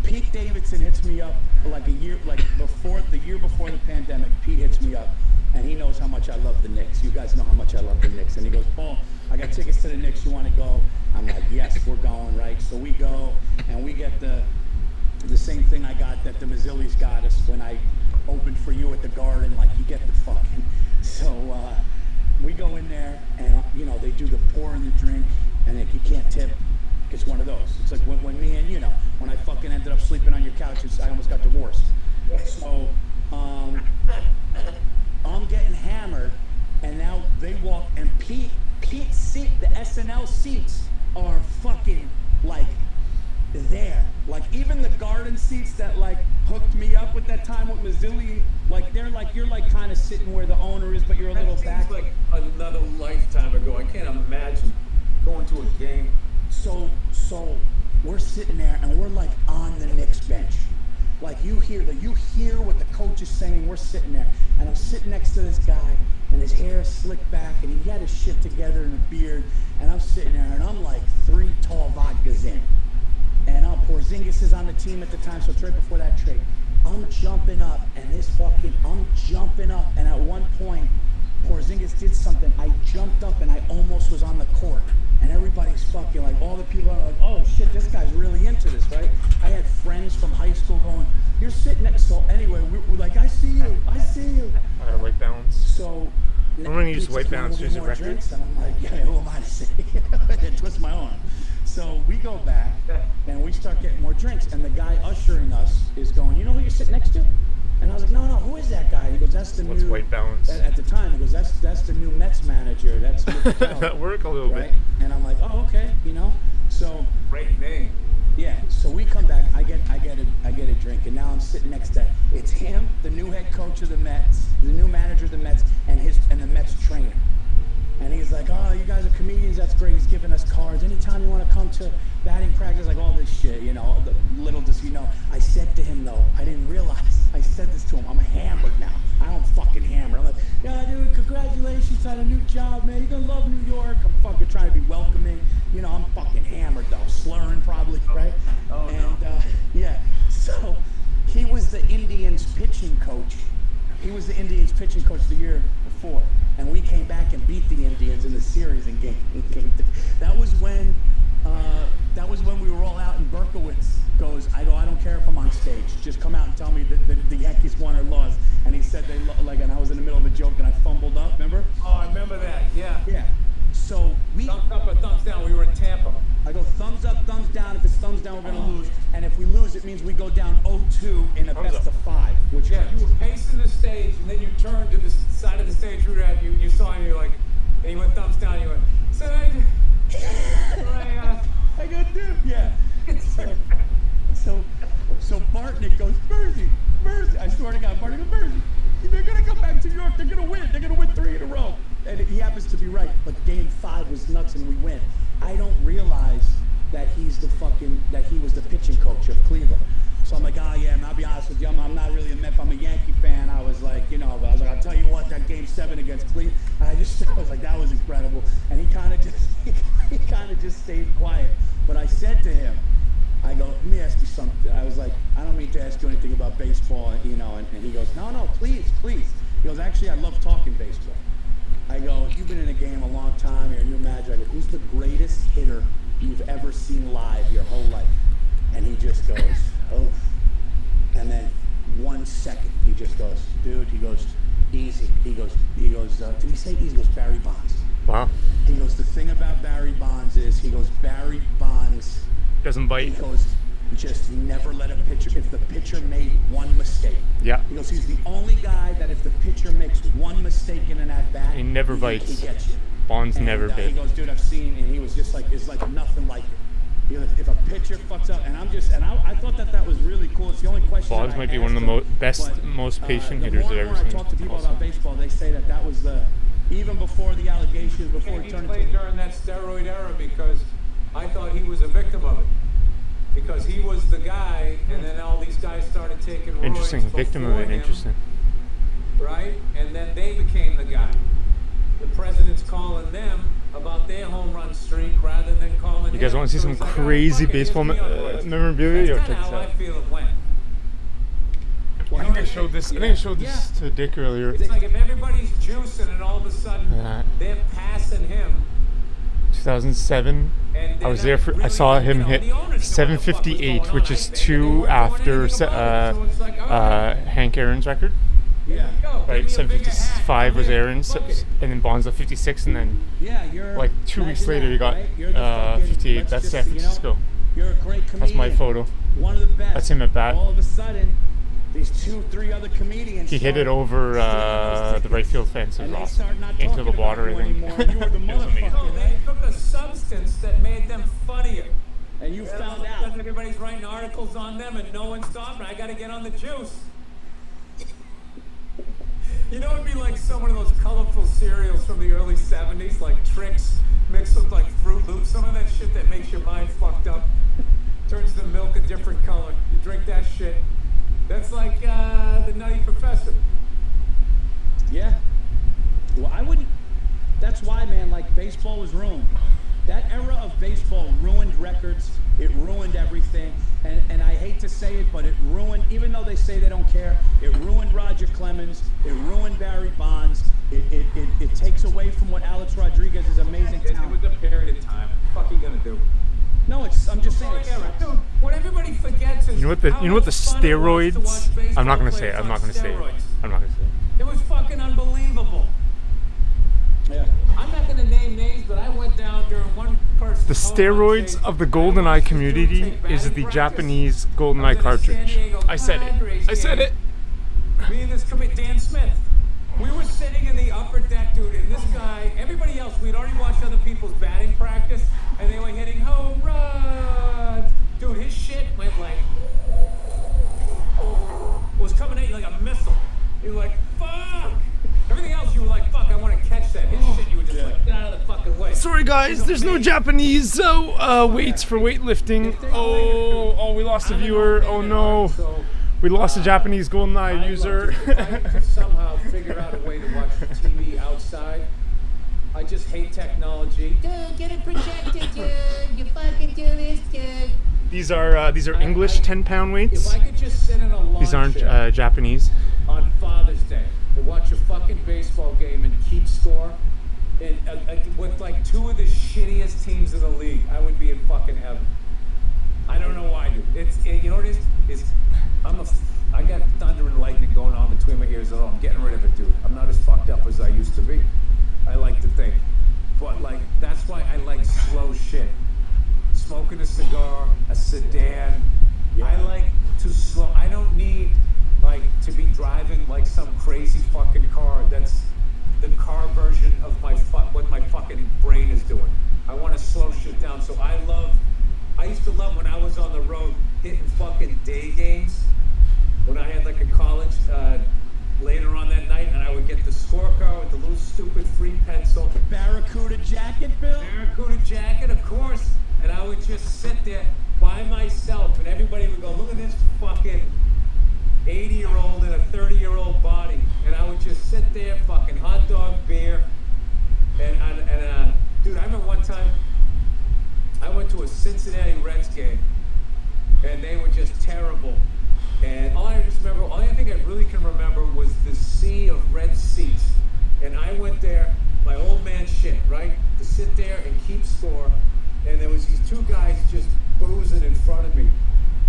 Pete Davidson hits me up the year before the pandemic. Pete hits me up, and he knows how much I love the Knicks. You guys know how much I love the Knicks. And he goes, Paul, I got tickets to the Knicks. You want to go? I'm like, yes, we're going, right? So we go, and we get the same thing I got that the Mazzillis got us when I opened for you at the Garden. Like, you get the fucking. So we go in there, and they do the pour in the drink. And if you can't tip, it's one of those. It's like when me and, when I fucking ended up sleeping on your couch, I almost got divorced. So, I'm getting hammered, and now they walk, and Pete's seat, the SNL seats are fucking, like, there. Like, even the Garden golden seats that like hooked me up with that time with Mazzilli. Like you're like kind of sitting where the owner is, but you're a little back. Like another lifetime ago. I can't imagine going to a game. So we're sitting there and we're like on the Knicks bench. Like you hear what the coach is saying. We're sitting there, and I'm sitting next to this guy, and his hair is slicked back, and he had his shit together and a beard, and I'm sitting there, and I'm like 3 tall vodkas in, and Porzingis is on the team at the time, so it's right before that trade. I'm jumping up, and at one point, Porzingis did something. I jumped up, and I almost was on the court. And everybody's fucking like, all the people are like, oh shit, this guy's really into this, right? I had friends from high school going, you're sitting next. So anyway, we're like, I see you. I got white balance. So I'm gonna use white balance as a record. Drinks, and I'm like, yeah, who am I to say? And twist my arm. So we go back and we start getting more drinks, and the guy ushering us is going, you know who you're sitting next to? And I was like, no, who is that guy? He goes, that's the What's new... white balance? At the time, he goes, that's the new Mets manager. That's that work a little right? bit. And I'm like, oh, okay, So Great name. yeah, so we come back. I get a drink, and now I'm sitting next to it's him, the new head coach of the Mets, the new manager of the Mets, and the Mets trainer. And he's like, oh, you guys are comedians. That's great. He's giving us cards. Anytime you want to come to batting practice, like all this shit, little does he know. I said to him, though, I didn't realize. I said this to him. I'm hammered now. I don't fucking hammer. I'm like, yeah, dude, congratulations on a new job, man. You're going to love New York. I'm fucking trying to be welcoming. I'm fucking hammered, though. Slurring, probably, right? Oh, and, yeah. So he was the Indians pitching coach. He was the Indians pitching coach the year before. And we came back and beat the Indians in the series in game 3. That was when we were all out, and Berkowitz goes, I don't care if I'm on stage. Just come out and tell me that the Yankees won or lost. And he said and I was in the middle of a joke and I fumbled up, remember? Oh, I remember that, yeah. Yeah. So Thumbs up or thumbs down, we were in Tampa. I go thumbs up, thumbs down. If it's thumbs down, we're going to lose. And if we lose, it means we go down 0-2 in a Thumbs best up. of 5. Which Yeah, hurts. you were pacing the stage, and then you turned to the side of the stage we were at, you saw him, you're like, and you went thumbs down, you went, I go, dude, yeah. So Bartnick goes, Mersey. I swear to God, Bartnick goes, Mersey. They're going to come back to New York. They're going to win. They're going to win 3 in a row. And he happens to be right. But game 5 was nuts and we win. I don't realize that he was the pitching coach of Cleveland. So I'm like, yeah, and I'll be honest with you, I'm not really a Met, I'm a Yankee fan. I was like, I'll tell you what, that game 7 against Cleveland, and I was like, that was incredible. And he kind of just stayed quiet. But I said to him, I go, let me ask you something. I was like, I don't mean to ask you anything about baseball, and he goes, no, please. He goes, actually, I love talking baseball. I go, you've been in a game a long time, you're a new manager. I go, who's the greatest hitter you've ever seen live your whole life? And he just goes, oh. And then 1 second, he just goes, dude, he goes, easy. He goes, did he say easy? He goes, Barry Bonds. Wow. He goes, the thing about Barry Bonds is, Barry Bonds doesn't bite. He goes, just never let a pitcher, if the pitcher made one mistake. Yeah. He goes, he's the only guy that if the pitcher makes one mistake in an at-bat, he never bites. He gets you. Bonds never bit. He goes, dude, I've seen, and he was just like, it's like nothing like it. If a pitcher fucks up, and I thought that was really cool. It's the only question. Bonds might be one of the most patient hitters I've ever seen. I talk to people about baseball, they say that was even before the allegations, before he played during that steroid era because I thought he was a victim of it. Because he was the guy, and then all these guys started taking roids. Interesting, victim of it. Interesting. Right, and then they became the guy. The president's calling them about their home run streak rather than calling. You guys want to see some crazy baseball memorabilia? That's kind of how I feel it went. I think I showed this. I think I showed this to Dick earlier. It's like if everybody's juicing and all of a sudden they're passing him. 2007. I was there for. I saw him hit 758, which is 2 after Hank Aaron's record. Yeah. Right, 755 was Aaron's, and then Bonds at 56, and then like 2 weeks later he got 58. That's San Francisco. You're a great comedian. That's my photo. One of the best. That's him at bat. All of a sudden, these 2-3 other comedians. He hit it over the right field fence and off into the water. I think. You were the motherfucker. No, they took a substance that made them funnier. And you found out. everybody's writing articles on them and no one's stopping. I got to get on the juice. You know, it'd be like some of those colorful cereals from the early 70s, like Trix mixed with like Fruit Loops. Some of that shit that makes your mind fucked up. Turns the milk a different color. You drink that shit. That's like the Nutty Professor. Yeah. Well, I wouldn't. That's why, man, like, baseball was ruined. That era of baseball ruined records. It ruined everything. And I hate to say it, but it ruined, even though they say they don't care, it ruined Roger Clemens. It ruined Barry Bonds. It takes away from what Alex Rodriguez is amazing talent. It was a period of time. What the fuck are you gonna do? No, I'm just saying. Dude, what everybody forgets is You know what the steroids? I'm not gonna say it. I'm not gonna say it. I'm not gonna say it. It was fucking unbelievable. Yeah. I'm not gonna name names, but I went down during one person. The steroids of the GoldenEye community is the Japanese GoldenEye cartridge. I said it. I said it. Me and this Dan Smith. We were sitting in the upper deck, dude, and this guy, everybody else, we'd already watched other people's batting practice, and they were hitting home runs. Dude, his shit went like, was coming at you like a missile. You were like, fuck. Everything else, you were like, fuck, I want to catch that. His shit, you were just like, get out of the fucking way. Sorry guys, there's no Japanese weights for weightlifting. Oh, we lost a viewer. Oh no. We lost a Japanese GoldenEye user. If I could somehow figure out a way to watch TV outside, I just hate technology. Dude, get a projector, dude. You fucking do this, dude. These are English 10-pound weights. If I could just sit in a lawn These aren't chair Japanese. on Father's Day and watch a fucking baseball game and keep score, and with like two of the shittiest teams in the league, I would be in fucking heaven. I don't know why, dude. You know what it is? I got thunder and lightning going on between my ears. Oh, I'm getting rid of it, dude. I'm not as fucked up as I used to be. I like to think. But, like, that's why I like slow shit. Smoking a cigar, a sedan. Yeah. I like to slow. I don't need, like, to be driving, like, some crazy fucking car that's the car version of what my fucking brain is doing. I want to slow shit down. So I used to love when I was on the road hitting fucking day games. When I had like a college later on that night, and I would get the scorecard with the little stupid free pencil. Barracuda jacket, Bill? Barracuda jacket, of course. And I would just sit there by myself, and everybody would go, look at this fucking 80-year-old in a 30-year-old body. And I would just sit there, fucking hot dog, beer. And dude, I remember one time, I went to a Cincinnati Reds game, and they were just terrible. And all I think I really can remember was the sea of red seats. And I went there, my old man shit, right? To sit there and keep score. And there was these two guys just boozing in front of me.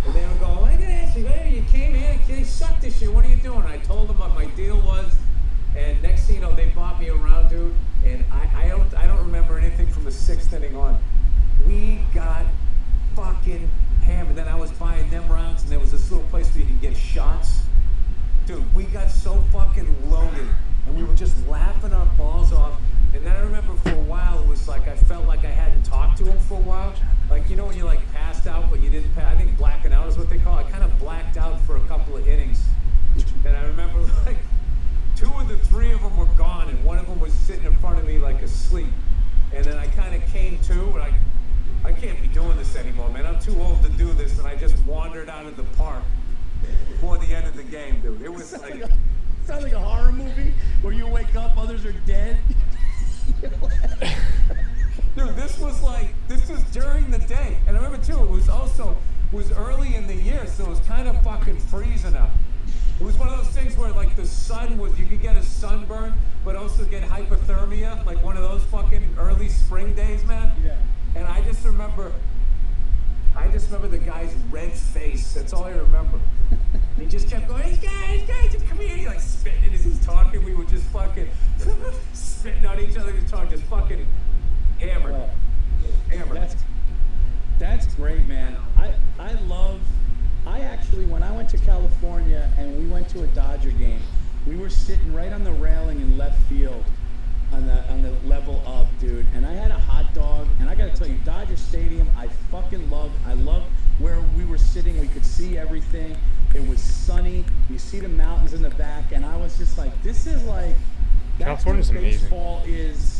And they were going, look at this, you came here, you suck this shit, what are you doing? And I told them what my deal was. And next thing you know, they bought me around, dude. And I don't remember anything from the 6th inning on. We got fucking hammered. Then I was buying them rounds, and there was this little place where you could get shots. Dude, we got so fucking loaded, and we were just laughing our balls off. And then I remember for a while, it was like I felt like I hadn't talked to him for a while. Like, you know when you like passed out, but you didn't pass? I think blacking out is what they call it. I kind of blacked out for a couple of innings. And I remember like 2 of the 3 of them were gone, and one of them was sitting in front of me like asleep. And then I kind of came to, and I can't be doing this anymore, man. I'm too old to do this, and I just wandered out of the park before the end of the game, dude. It was like... Sounds like a horror movie where you wake up, others are dead. Dude, this was during the day. And I remember, too, it was early in the year, so it was kind of fucking freezing out. It was one of those things where, like, the sun you could get a sunburn, but also get hypothermia, like one of those fucking early spring days, man. Yeah. And I just remember the guy's red face. That's all I remember. He just kept going, hey, guys, come here. He like spitting as he's talking. We were just fucking spitting on each other's tongue, just fucking hammered. Hammered. That's great, man. I actually, when I went to California and we went to a Dodger game, we were sitting right on the railing in left field on the level up, dude. And I had a hot dog, and I gotta tell you, Dodger Stadium, I love where see everything. It was sunny. You see the mountains in the back, and I was just like, this is like. California's amazing. Baseball is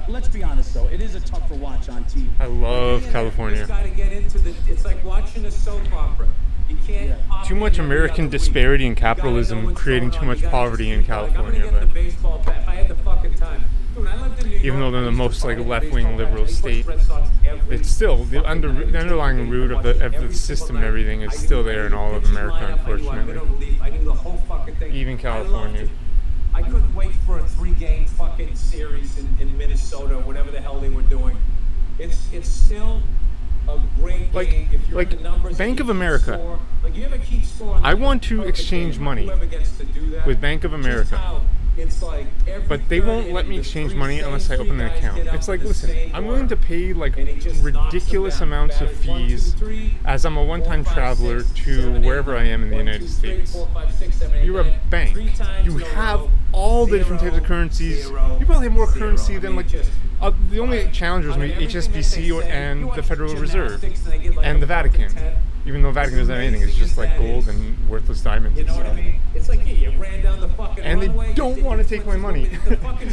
let's be honest though, it is a tougher watch on TV. I love California. You gotta get into it's like watching a soap opera. You can't. Too much American disparity in capitalism, creating too much poverty in California. I'm gonna get the baseball bat if I had the fucking time. Dude, I lived in New York. Even though they're the most like left-wing liberal state, it's still the underlying root of the system and everything is still there in all of America, unfortunately. I knew the whole fucking thing. Even California. I couldn't wait for a 3-game fucking series in Minnesota, whatever the hell they were doing. It's still a great game. If you're in the numbers, Bank of America. Score, you ever keep score I want to exchange money with Bank of America. It's like but they won't let me exchange money unless I open an account. It's like, listen, I'm willing to pay like ridiculous amounts of fees as I'm a one-time traveler to wherever I am in the United States. You're a bank. You have all the different types of currencies. You probably have more currency than like the only challengers may be HSBC and the Federal Reserve and the Vatican. Even though Vatican doesn't have anything, it's just like gold and worthless diamonds. You know what I mean? It's like you ran down the fucking and they don't want to take my money.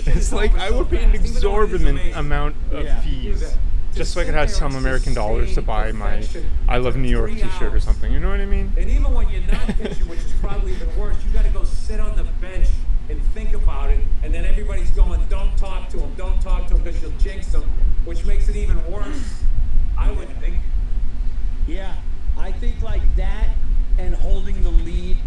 It's like I would pay an exorbitant amount of fees just so I could have some American dollars to buy my I Love New York t-shirt or something. You know what I mean? And even when you're not pitching, which is probably even worse, you got to go sit on the bench and think about it. And then everybody's going, don't talk to him because you'll jinx him, which makes it even worse, I would think. Yeah. I think like that and holding the lead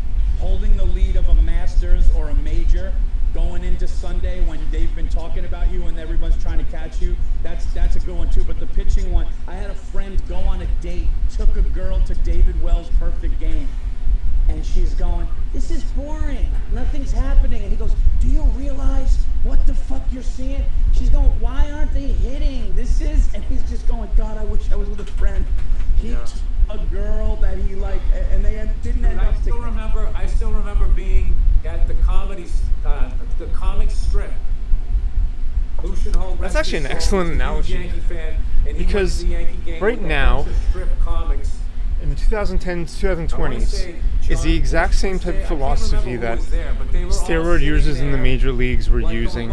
of a Masters or a major going into Sunday when they've been talking about you and everyone's trying to catch you, that's a good one too. But the pitching one, I had a friend go on a date, took a girl to David Wells' Perfect Game, and she's going, this is boring, nothing's happening. And he goes, do you realize what the fuck you're seeing? She's going, why aren't they hitting? And he's just going, God, I wish I was with a friend. He took a girl that he liked, and they didn't end up together. I still remember being at the comic strip. That's actually an excellent analogy, because right now, in the 2010s, 2020s, is the exact same type of philosophy that steroid users in the major leagues were using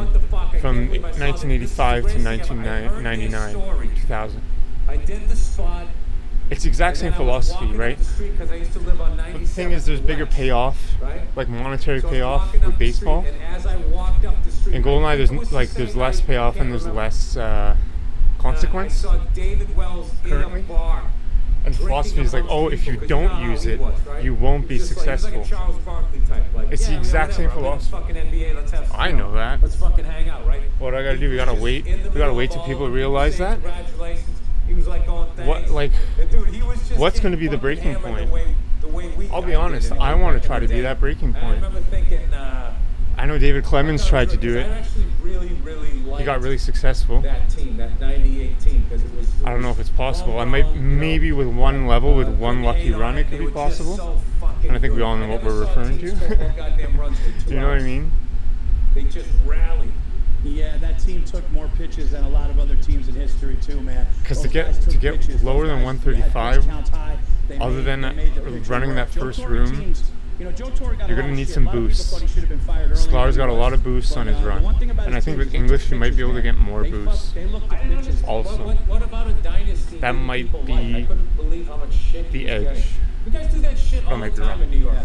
from 1985 to 1999, 2000. I did the spot. It's the exact same philosophy, right? But the thing is, there's bigger payoff, like monetary payoff with baseball. In GoldenEye, there's less payoff and there's less consequence currently. And the philosophy is like, oh, if you don't use it, you won't be successful. It's the exact same philosophy. I know that. Let's fucking hang out, right? What do I gotta do? We gotta wait. We gotta wait till people realize that. He was like going, thanks. What's going to be the breaking point? I'll be honest, I want to try to be that breaking point. I remember thinking, I know David Clemens tried to do it. I actually really liked He got really successful. that team, that 98 team, because it was. I don't know if it's possible. I might, maybe with one level, with one lucky run, it could be possible. And I think we all know what we're referring to. Do you know what I mean? They just rallied. Yeah, that team took more pitches than a lot of other teams in history too, man. Because to get lower than 135, other than running that first room, you're going to need some boosts. Sklar's got a lot of boosts on his run. And I think with English, you might be able to get more boosts. Also, that might be the edge. You guys do that shit all the time in New York.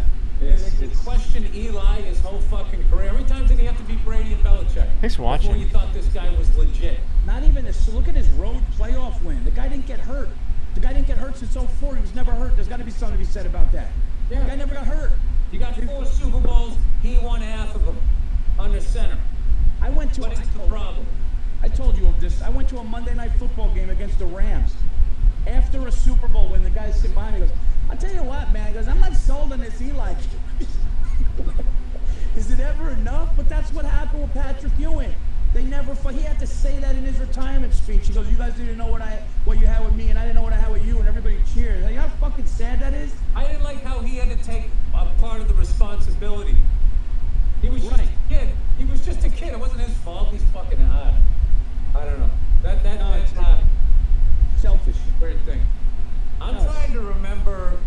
Question Eli his whole fucking career. How many times did he have to beat Brady and Belichick? Thanks for watching. Before you thought this guy was legit. Not even this. Look at his road playoff win. The guy didn't get hurt. The guy didn't get hurt since 04. He was never hurt. There's got to be something to be said about that. Yeah. The guy never got hurt. You got 4 Super Bowls. He won half of them under center. What is the problem? I told you this. I went to a Monday Night Football game against the Rams. After a Super Bowl, when the guy sitting behind me goes, I'll tell you what, man. He goes, I'm not sold on this Eli. Is it ever enough? But that's what happened with Patrick Ewing. They never. He had to say that in his retirement speech. He goes, "You guys didn't know what you had with me, and I didn't know what I had with you," and everybody cheered. You know how fucking sad that is? I didn't like how he had to take a part of the responsibility. He was just a kid. He was just a kid. It wasn't his fault. He's fucking I don't know. That's not selfish. Weird thing. I'm trying to remember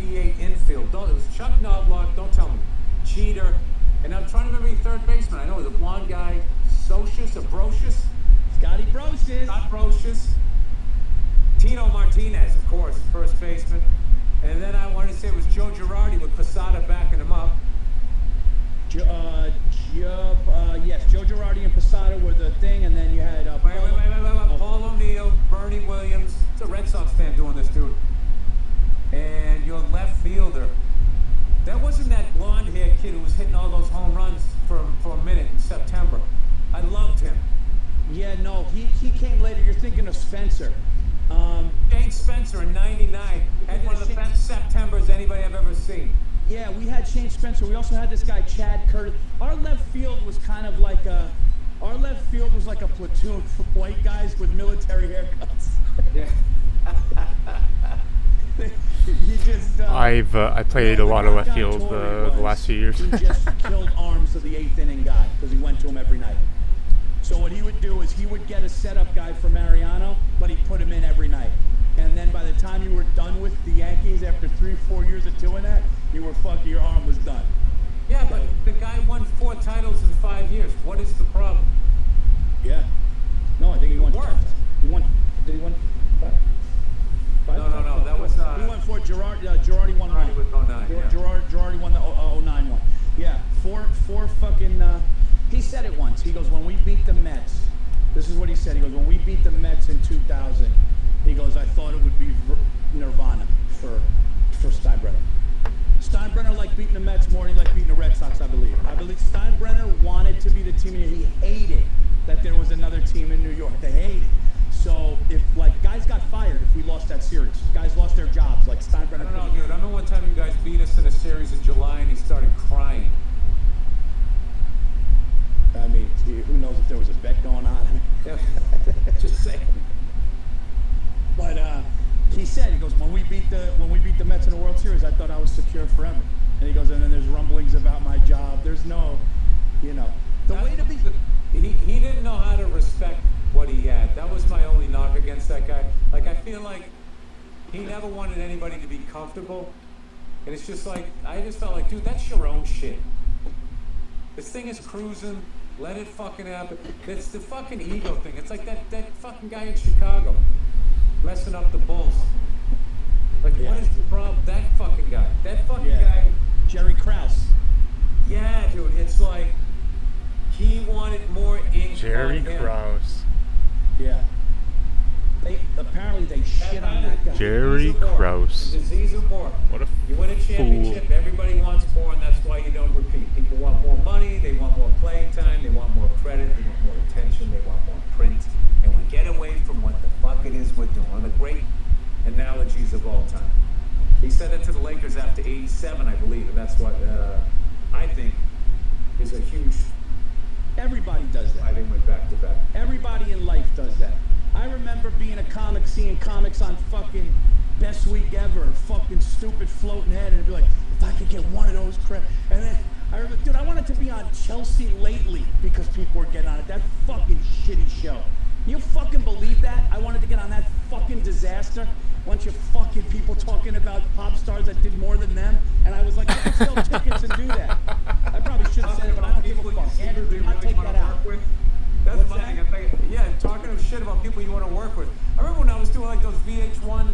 '98 infield. It was Chuck Knobloch. Don't tell me. Cheater. And I'm trying to remember the third baseman. I know the blonde guy, Socius or Brocious. Scotty Brocious. Scott Brocious. Tino Martinez, of course, first baseman. And then I wanted to say it was Joe Girardi with Posada backing him up. Yes, Joe Girardi and Posada were the thing, and then you had Paul O'Neill, Bernie Williams. It's a Red Sox fan doing this, dude. And your left fielder. That wasn't that blonde-haired kid who was hitting all those home runs for a minute in September. I loved him. Yeah, no, he came later. You're thinking of Spencer. Shane Spencer in '99 had one of the best Septembers anybody I've ever seen. Yeah, we had Shane Spencer. We also had this guy Chad Curtis. Our left field was kind of like a platoon for white guys with military haircuts. Yeah. He just. I played a lot of left field the last few years. He just killed arms of the 8th inning guy because he went to him every night. So what he would do is he would get a setup guy for Mariano, but he'd put him in every night. And then by the time you were done with the Yankees, after 3-4 years of doing that, your arm was done. Yeah, but the guy won 4 titles in 5 years. What is the problem? Yeah. No, I think he won. Worked. Did he win? No. That was. He won 4. Girardi won 1. With 09, yeah. Girardi won the 09 one. Yeah. 4 fucking. He said it once. He goes, when we beat the Mets. This is what he said. He goes, when we beat the Mets in 2000. He goes, I thought it would be Nirvana for Steinbrenner. Steinbrenner liked beating the Mets more than he liked beating the Red Sox, I believe. I believe Steinbrenner wanted to be the team, and he hated that there was another team in New York. They hated. So if guys got fired if we lost that series, guys lost their jobs. Like Steinbrenner. I don't know, dude. I remember one time you guys beat us in a series in July, and he started crying. I mean, who knows if there was a bet going on? Yeah. Just saying. But he said, he goes, when we beat the Mets in the World Series, I thought I was secure forever. And he goes, and then there's rumblings about my job. There's no, the way to be. He didn't know how to respect what he had. That was my only knock against that guy. Like, I feel like he never wanted anybody to be comfortable. And it's just like, I just felt like, dude, that's your own shit. This thing is cruising. Let it fucking happen. It's the fucking ego thing. It's like that fucking guy in Chicago messing up the Bulls. Like, Yeah. what is the problem? That fucking guy. That fucking guy. Jerry Krause. Yeah, dude. It's like he wanted more ink. Jerry on him. Krause. Yeah. They shit on that guy. Jerry Krause. Disease of more. What a You win a championship, fool. everybody wants more, and that's why you don't repeat. People want more money, they want more playing time, they want more credit, they want more attention, they want more print, and we get away from what the fuck it is we're doing. One of the great analogies of all time. He said it to the Lakers after '87, I believe, and that's what I think is a huge. Everybody does Why that. they went back to back. Everybody in life does that. I remember being a comic, seeing comics on fucking Best Week Ever, fucking stupid floating head, and it'd be like, if I could get one of those and then I remember, dude, I wanted to be on Chelsea Lately because people were getting on it. That fucking shitty show. You fucking believe that? I wanted to get on that fucking disaster. Bunch of fucking people talking about pop stars that did more than them, and I was like, I can sell tickets and do that. I probably should have said it, but I don't give a fuck. Andrew, do not take that out. That's What's my that? thing. Yeah, talking shit about people you want to work with. I remember when I was doing like those VH1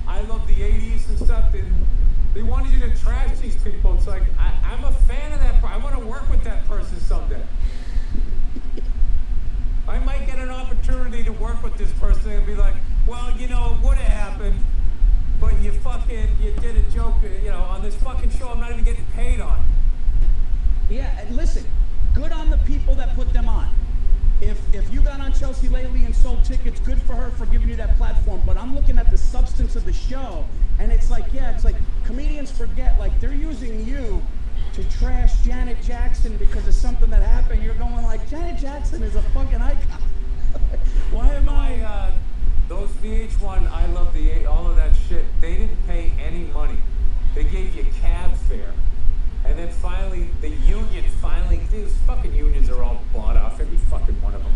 I Love the 80s and stuff, and they wanted you to trash these people. It's like, I'm a fan of that. I want to work with that person someday. I might get an opportunity to work with this person and be like, well, it would have happened, but you did a joke, on this fucking show I'm not even getting paid on. Yeah, and listen, good on the people that put them on. If you got on Chelsea Lately and sold tickets, good for her for giving you that platform. But I'm looking at the substance of the show, and it's like comedians forget, like, they're using you to trash Janet Jackson because of something that happened. You're going like, Janet Jackson is a fucking icon. Why am I? Those VH1 I Love the 8, all of that shit, they didn't pay any money. They gave you cab fare. And then finally, these fucking unions are all bought off, every fucking one of them.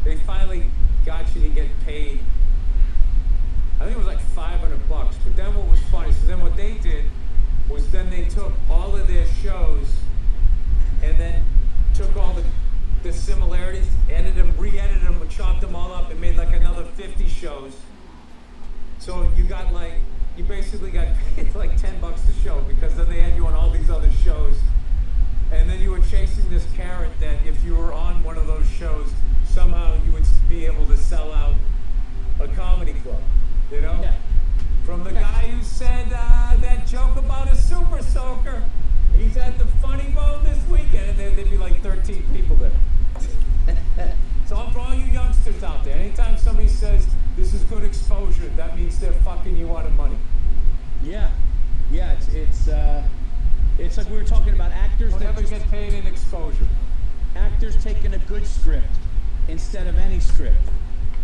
They finally got you to get paid. I think it was like $500. But then what was funny, so then what they did got like, you basically got paid like $10 a show, because then they had you on all these other shows. And then you were chasing this carrot that if you were on one of those shows, somehow you would be able to sell out a comedy club, you know? Yeah. From the guy who said that joke about a super soaker, he's at the Funny Bone this weekend, and there'd be like 13 people there. So for all you youngsters out there, anytime somebody says this is good exposure, that means they're fucking you out of money. Yeah, it's like we were talking about actors. Don't ever get paid in exposure. Actors taking a good script instead of any script,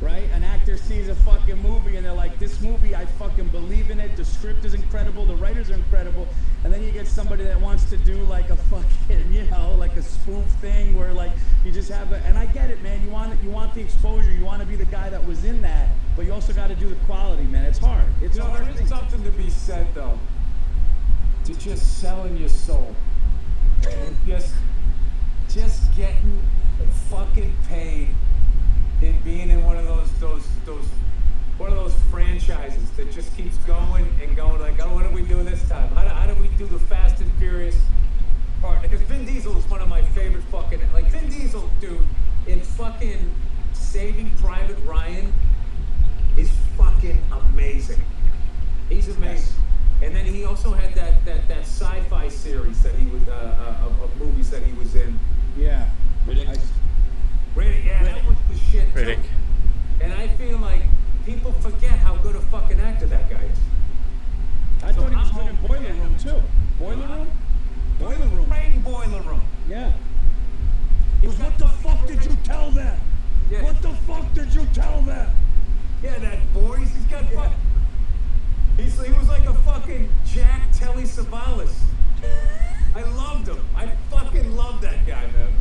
right? An actor sees a fucking movie and they're like, this movie, I fucking believe in it. The script is incredible. The writers are incredible. And then you get somebody that wants to do like a fucking, you know, like a spoof thing where like you just have a, and I get it, man. You want the exposure. You want to be the guy that was in that, but you also got to do the quality, man. It's hard. It's You know, hard. there is something to be said though, to just selling your soul. And just getting fucking paid in being in one of those franchises that just keeps going and going, like, oh, what do we do this time? How do we do the Fast and Furious part? Because Vin Diesel is one of my favorite fucking, like, Vin Diesel, dude, in fucking Saving Private Ryan is fucking amazing. He's amazing. And then he also had that sci-fi series that he was of movies that he was in. Yeah. Riddick. Yeah, that was the shit too. Riddick. And I feel like people forget how good a fucking actor that guy is. I thought he was good in Boiler Room too. Boiler Room? Boiler Room. Great in Boiler Room. Yeah. What the fuck did you tell them? Yeah. What the fuck did you tell them? Yeah, that boys, he's got fucking... He was like a fucking Jack Telly Savalas. I loved him. I fucking loved that guy, man.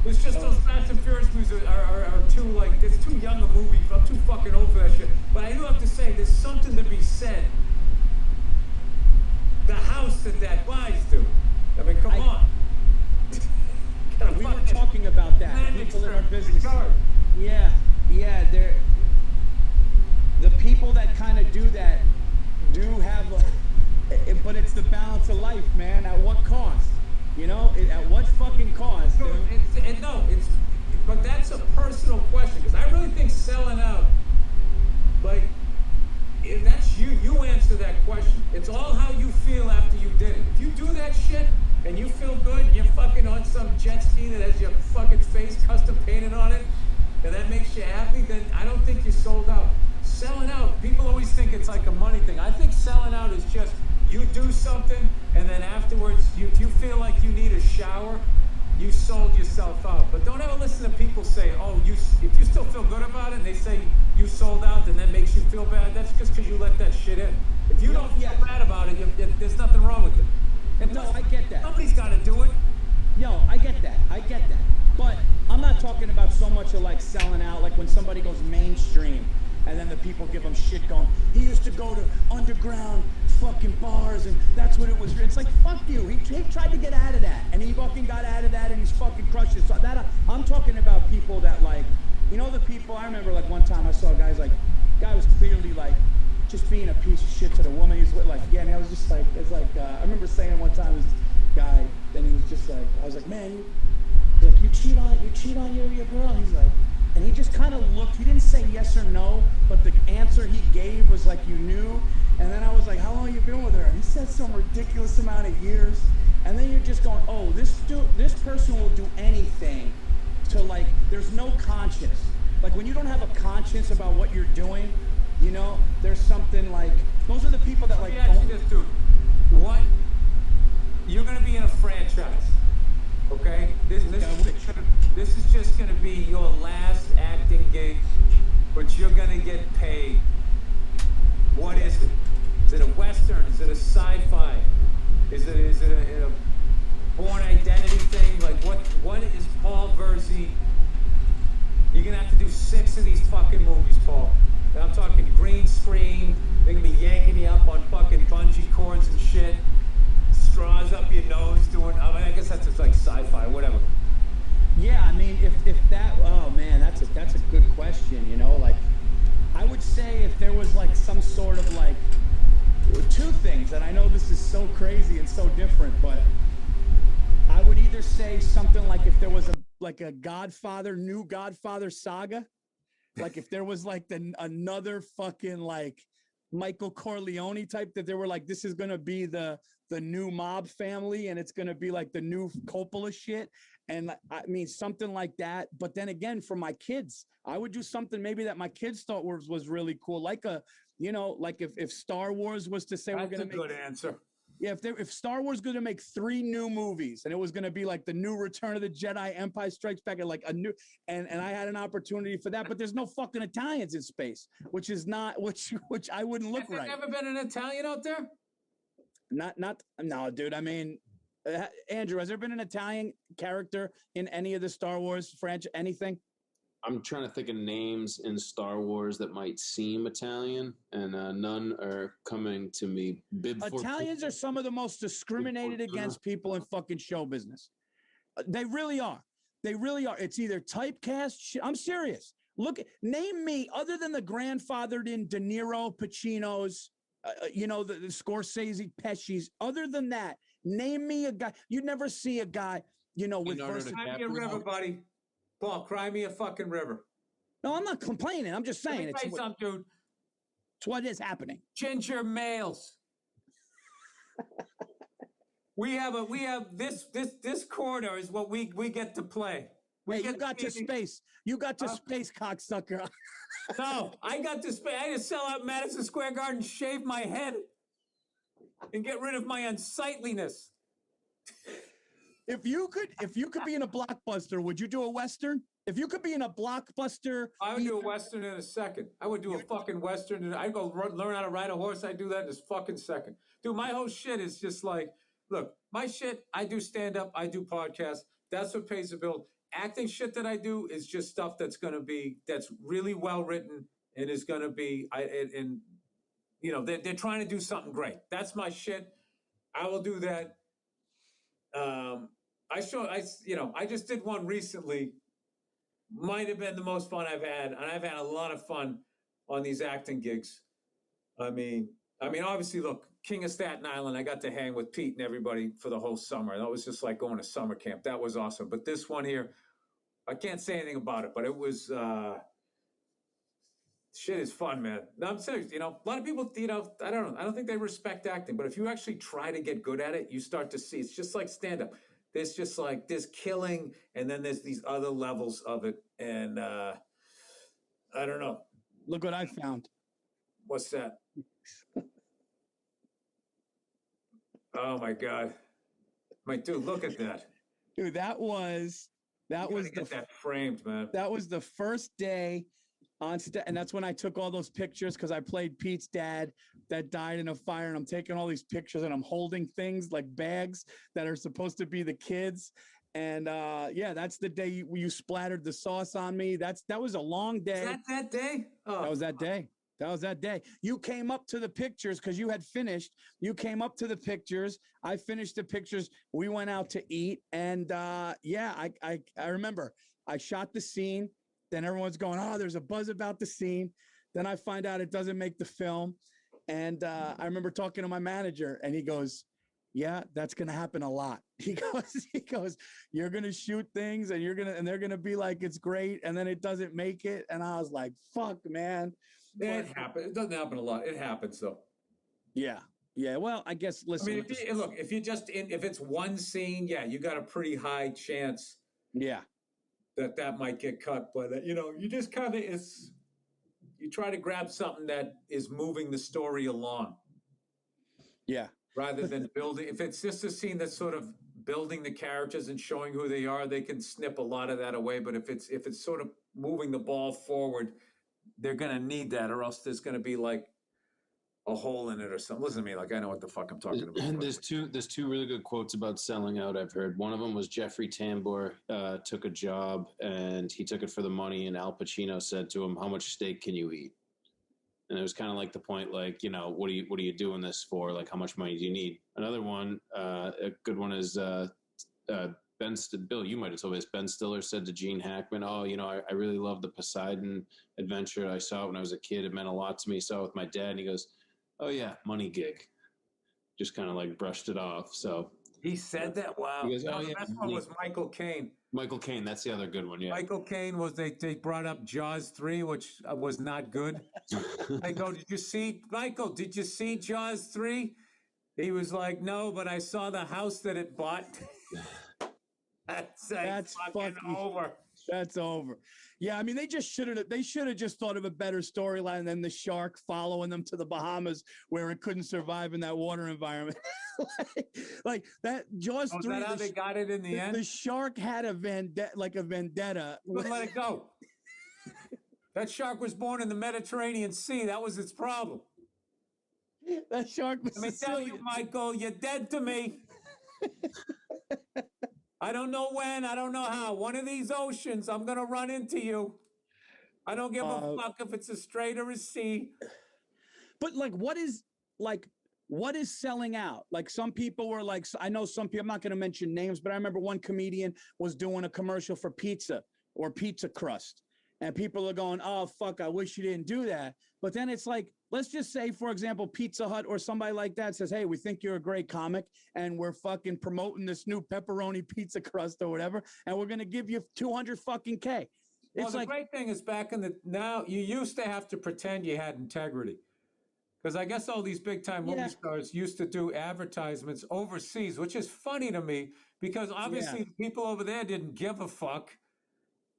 It's just those Fast and Furious movies are too, like, it's too young a movie. I'm too fucking old for that shit. But I do have to say, there's something to be said. The house that buys, dude. I mean, come on. We were talking about that. People in our business. Yeah, they're... The people that kind of do that do have but it's the balance of life, man. At what cost? You know, at what fucking cost, dude? But that's a personal question, because I really think selling out, like, if that's you answer that question. It's all how you feel after you did it. If you do that shit and you feel good, you're fucking on some jet ski that has your fucking face custom painted on it, and that makes you happy, then I don't think you sold out. Selling out, people always think it's like a money thing. I think selling out is just you do something, and then afterwards, if you feel like you need a shower, you sold yourself out. But don't ever listen to people say, oh, if you still feel good about it, and they say you sold out, then that makes you feel bad. That's just because you let that shit in. If you don't feel bad about it, there's nothing wrong with it. And no, I get that. Somebody's got to do it. No, I get that. But I'm not talking about so much of like selling out, like when somebody goes mainstream, and then the people give him shit going, he used to go to underground fucking bars and that's what it was. It's like, fuck you. He tried to get out of that and he fucking got out of that and he's fucking crushed it. So that, I'm talking about people that like, you know, the people, I remember like one time I saw guys like, guy was clearly like just being a piece of shit to the woman he's with. Like, yeah, and I was just like, it's like, I remember saying one time this guy, then he was just like, I was like, man, you cheat on your girl. He's like, and he just kind of looked, he didn't say yes or no, but the answer he gave was like, you knew. And then I was like, how long you been with her? And he said some ridiculous amount of years. And then you're just going, oh, this person will do anything to like, there's no conscience. Like when you don't have a conscience about what you're doing, you know, there's something like, those are the people that like, let me ask you this, dude. What? You're going to be in a franchise, okay? This is just going to be your last acting gig, but you're going to get paid. What is it? Is it a Western? Is it a sci-fi? Is it a Born Identity thing? Like what is Paul Verzi? You're going to have to do 6 of these fucking movies, Paul. And I'm talking green screen. They're going to be yanking you up on fucking bungee cords and shit. Straws up your nose doing, I mean, I guess that's just like sci-fi, whatever. Yeah, I mean, if that, oh man, that's a good question, you know, like, I would there was like some sort of like two things, and I know this is so crazy and so different, but I would either say something like if there was a Godfather, new Godfather saga, like if there was like another fucking like Michael Corleone type, that they were like, this is gonna be the new mob family, and it's gonna be like the new Coppola shit, and I mean something like that. But then again, for my kids, I would do something maybe that my kids thought was really cool, like like if Star Wars was to say That's we're gonna a good answer. Yeah, if Star Wars going to make 3 new movies, and it was going to be like the new Return of the Jedi, Empire Strikes Back, and like a new, and I had an opportunity for that, but there's no fucking Italians in space, which is not which I wouldn't look right. Has there never been an Italian out there? No, dude. I mean, Andrew, has there been an Italian character in any of the Star Wars franchise? Anything? I'm trying to think of names in Star Wars that might seem Italian, and none are coming to me. Italians are some of the most discriminated against people in fucking show business. They really are. They really are. It's either typecast. I'm serious. Name me, other than the grandfathered in De Niro, Pacino's, the Scorsese, Pesci's. Other than that, name me a guy. You never see a guy, with Cry me a river, buddy. Paul, cry me a fucking river. No, I'm not complaining. I'm just saying Let me say something, dude. It's what is happening. Ginger males. we have this corridor is what we get to play. You got to space. You got to space, cocksucker. No, I got to space. I had to sell out Madison Square Garden, shave my head, and get rid of my unsightliness. If you could be in a blockbuster, would you do a Western? If you could be in a blockbuster, I would do a Western in a second. I would do a fucking Western. I'd go learn how to ride a horse. I'd do that in a fucking second. Dude, my whole shit is just like, look, my shit, I do stand-up, I do podcasts. That's what pays the bill. Acting shit that I do is just stuff that's really well written and is going to be, they're trying to do something great. That's my shit. I will do that. I just did one recently. Might have been the most fun I've had, and I've had a lot of fun on these acting gigs. I mean, obviously, look, King of Staten Island, I got to hang with Pete and everybody for the whole summer. That was just like going to summer camp. That was awesome. But this one here, I can't say anything about it, but it was, shit is fun, man. No, I'm serious. A lot of people, I don't know. I don't think they respect acting, but if you actually try to get good at it, you start to see, it's just like stand-up. There's killing, and then there's these other levels of it. And I don't know. Look what I found. What's that? Oh my God. Dude, look at that. Dude, that was that framed, man. That was the first day on stage, and that's when I took all those pictures, because I played Pete's dad that died in a fire, and I'm taking all these pictures, and I'm holding things like bags that are supposed to be the kids. And that's the day you splattered the sauce on me. That was a long day. Is that day? Oh, that was that day. That was that day. You came up to the pictures because you had finished. You came up to the pictures. I finished the pictures. We went out to eat, and I remember I shot the scene. Then everyone's going, oh, there's a buzz about the scene. Then I find out it doesn't make the film. And I remember talking to my manager, and he goes, yeah, that's going to happen a lot. He goes, you're going to shoot things, and they're going to be like, it's great. And then it doesn't make it. And I was like, fuck, man. It happens. It doesn't happen a lot. It happens though. Yeah. Yeah. Well, I guess, listen. I mean, if it's one scene, yeah, you got a pretty high chance. Yeah. That might get cut, but you just kind of you try to grab something that is moving the story along. Yeah. Rather than building. If it's just a scene that's sort of building the characters and showing who they are, they can snip a lot of that away. But if it's sort of moving the ball forward, they're gonna need that, or else there's gonna be like a hole in it or something. Listen to me, like I know what the fuck I'm talking about. And there's two really good quotes about selling out I've heard. One of them was Jeffrey Tambor took a job and he took it for the money, and Al Pacino said to him, how much steak can you eat? And it was kind of like the point, like, what are you doing this for? Like, how much money do you need? Another one, a good one is Bill, you might have told me this. Ben Stiller said to Gene Hackman, "Oh, I really love the Poseidon adventure. I saw it when I was a kid. It meant a lot to me. Saw it with my dad." And he goes, "Oh yeah, money gig." Just kind of like brushed it off. So he said that. Wow. He goes, "Oh, The yeah, best one was Michael Caine. Michael Caine, that's the other good one. Yeah. Michael Caine was they brought up Jaws 3, which was not good. They go, "Did you see Michael? Did you see Jaws 3?" He was like, "No, but I saw the house that it bought." That's fucking over. That's over. Yeah, I mean, they should have just thought of a better storyline than the shark following them to the Bahamas where it couldn't survive in that water environment. like that Jaws 3. Is that how they got it in the end? The shark had a vendetta. Wouldn't let it go. That shark was born in the Mediterranean Sea. That was its problem. That shark was Let me tell you, Michael, you're dead to me. I don't know when, I don't know how. One of these oceans, I'm going to run into you. I don't give a fuck if it's a strait or a sea. But what is selling out? Like some people were like, I know some people, I'm not going to mention names, but I remember one comedian was doing a commercial for pizza or pizza crust. And people are going, "Oh, fuck, I wish you didn't do that." But then it's like, let's just say, for example, Pizza Hut or somebody like that says, "Hey, we think you're a great comic and we're fucking promoting this new pepperoni pizza crust or whatever. And we're going to give you 200 fucking K." Well, the great thing is now you used to have to pretend you had integrity. Because I guess all these big time movie stars used to do advertisements overseas, which is funny to me because obviously people over there didn't give a fuck.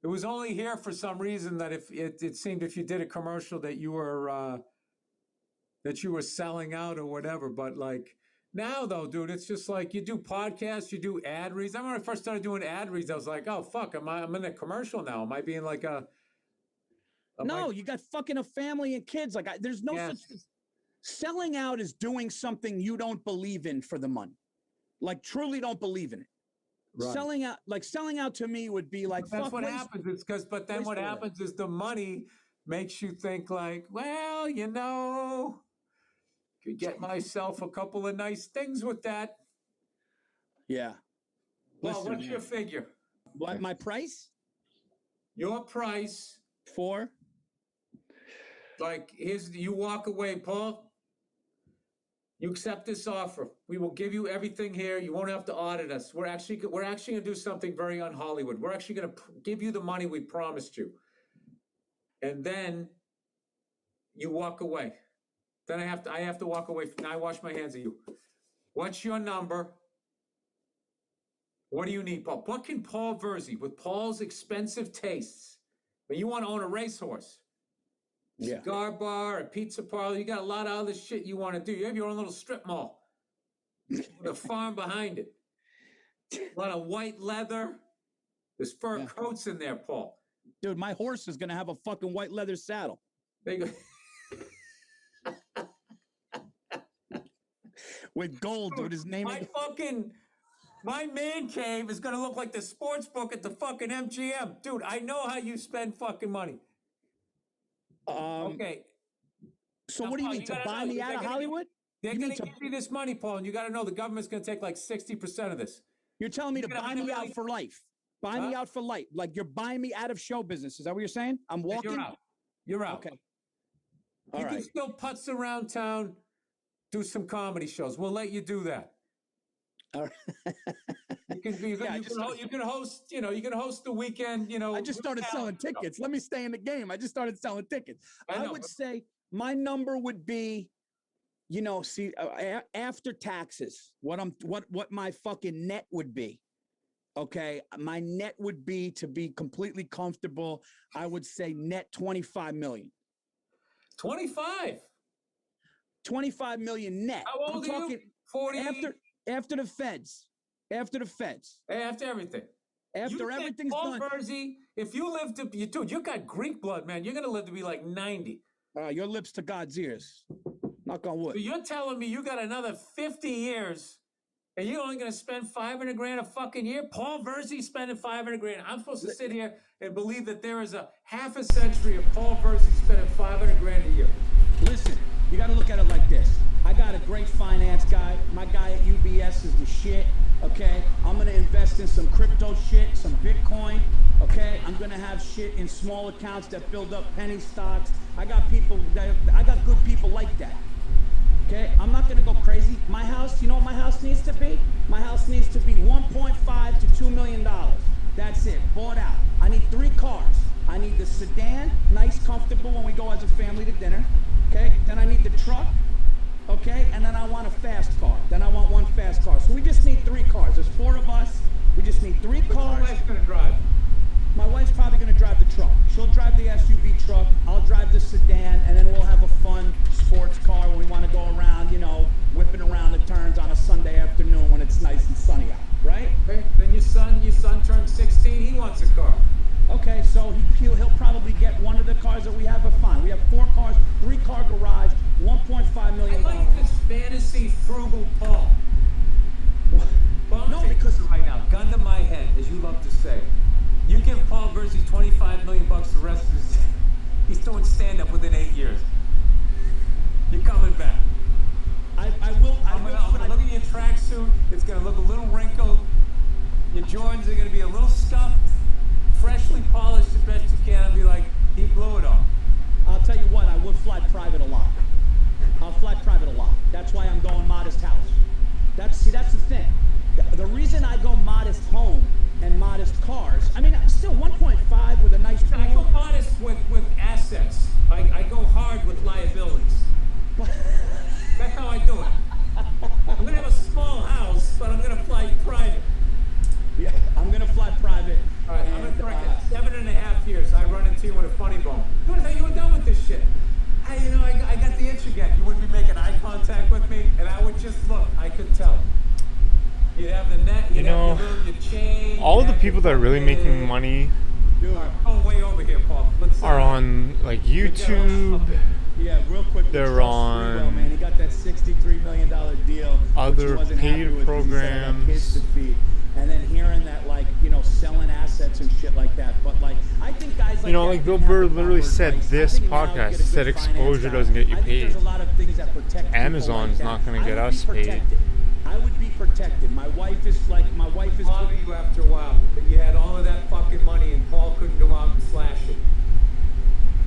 It was only here for some reason that if it seemed if you did a commercial that you were selling out or whatever. But like now though, dude, it's just like you do podcasts, you do ad reads. I remember when I first started doing ad reads, I was like, "Oh fuck, I'm in a commercial now. Am I being like a no, you got fucking a family and kids. Like there's no such selling out is doing something you don't believe in for the money. Like truly don't believe in it. Right. Selling out to me would be like, but that's what happens. It's but then what happens is the money makes you think like, well, could get myself a couple of nice things with that. Yeah. Well, what's your figure? What, my price? Your price for? Like, you walk away, Paul. You accept this offer. We will give you everything here. You won't have to audit us. We're actually going to do something very un-Hollywood. We're actually going to give you the money we promised you. And then you walk away. Then I have to walk away. Now I wash my hands of you. What's your number? What do you need, Paul? What can Paul Verzi, with Paul's expensive tastes, when you want to own a racehorse, cigar bar, a pizza parlor, you got a lot of other shit you want to do. You have your own little strip mall with a farm behind it. A lot of white leather. There's fur coats in there, Paul. Dude, my horse is going to have a fucking white leather saddle. There you go. With gold, dude. His name my man cave is going to look like the sports book at the fucking MGM. Dude, I know how you spend fucking money. Okay. So now, what do you mean, to buy me out of Hollywood? They're going to give you this money, Paul, and you got to know the government's going to take like 60% of this. You're telling me to buy me out for life. Buy me out for life. Like you're buying me out of show business. Is that what you're saying? I'm walking? You're out. You're out. Okay. You can still putz around town, do some comedy shows. We'll let you do that. All right. You can host, you can host the weekend, I just started selling tickets. Let me stay in the game. I just started selling tickets. I would say my number would be, after taxes, what my fucking net would be. Okay. My net would be, to be completely comfortable, I would say net 25 million. 25 million net. How old are you? 40? After the feds. After the feds. After everything. After everything's Paul done. Verzi, if you live to be, dude, you got Greek blood, man. You're going to live to be like 90. Your lips to God's ears. Knock on wood. So you're telling me you got another 50 years and you're only going to spend $500,000 a fucking year? Paul Verzi spending $500,000. I'm supposed to sit here and believe that there is a half a century of Paul Verzi spending $500,000 a year. Listen, you got to look at it like this. I got a great finance guy. My guy at UBS is the shit. Okay, I'm gonna invest in some crypto shit, some Bitcoin. Okay, I'm gonna have shit in small accounts that build up penny stocks. I got good people like that. Okay, I'm not gonna go crazy. My house, you know what my house needs to be? My house needs to be 1.5 to $2 million. That's it, bought out. I need 3 cars. I need the sedan, nice, comfortable when we go as a family to dinner. Okay, then I need the truck. Okay, and then I want a fast car. Then I want 1 fast car. So we just need 3 cars. There's 4 of us. We just need 3 cars. What's your wife gonna drive? My wife's probably gonna drive the truck. She'll drive the SUV truck. I'll drive the sedan, and then we'll have a fun sports car when we want to go around, you know, whipping around the turns on a Sunday afternoon when it's nice and sunny out, right? Okay. Then your son turned 16. He wants a car. Okay, so he'll probably get one of the cars that we have. But fine, we have 4 cars, 3-car garage, $1.5 million. I like this fantasy frugal Paul. Paul, No, because right now, gun to my head, as you love to say, you give Paul Verzi $25 million the rest of his, he's doing stand-up within 8 years. You're coming back. I will. I'm gonna look at your tracksuit. It's gonna look a little wrinkled. Your Jordans are gonna be a little scuffed, freshly polished the best you can, and be like, he blew it all. I'll tell you what, I would fly private a lot. I'll fly private a lot. That's why I'm going modest house. That's the thing. The reason I go modest home and modest cars, I mean, still 1.5 with a nice I go pool. modest with assets. I go hard with liabilities. That's how I do it. I'm gonna have a small house, but I'm gonna fly private. Yeah, I'm gonna fly private. All right, I'm gonna correct it. 7.5 years, I run into you in a funny bone. You would have thought you were done with this shit. I got the itch again. You wouldn't be making eye contact with me, and I would just look. I could tell. You'd have the net, you'd have your chain. All of the people that are really making money Oh, way over here, Paul. are on like YouTube. Yeah, real quick. They're on man. He got that $63 million deal. other which he wasn't happy paid with 'cause he said I got kids programs. to feed. And then hearing that, like, you know, selling assets and shit like that. But like, I think guys like You know, that like Bill didn't have Burr the literally proper said, advice. this I think now you podcast get a good said finance exposure guy. doesn't get you I think paid. there's a lot of things that protect people Amazon's like that. not gonna get I would us be paid. protected. I would be protected. My wife is Bother you after a while. But you had all of that fucking money, and Paul couldn't go out and flash it.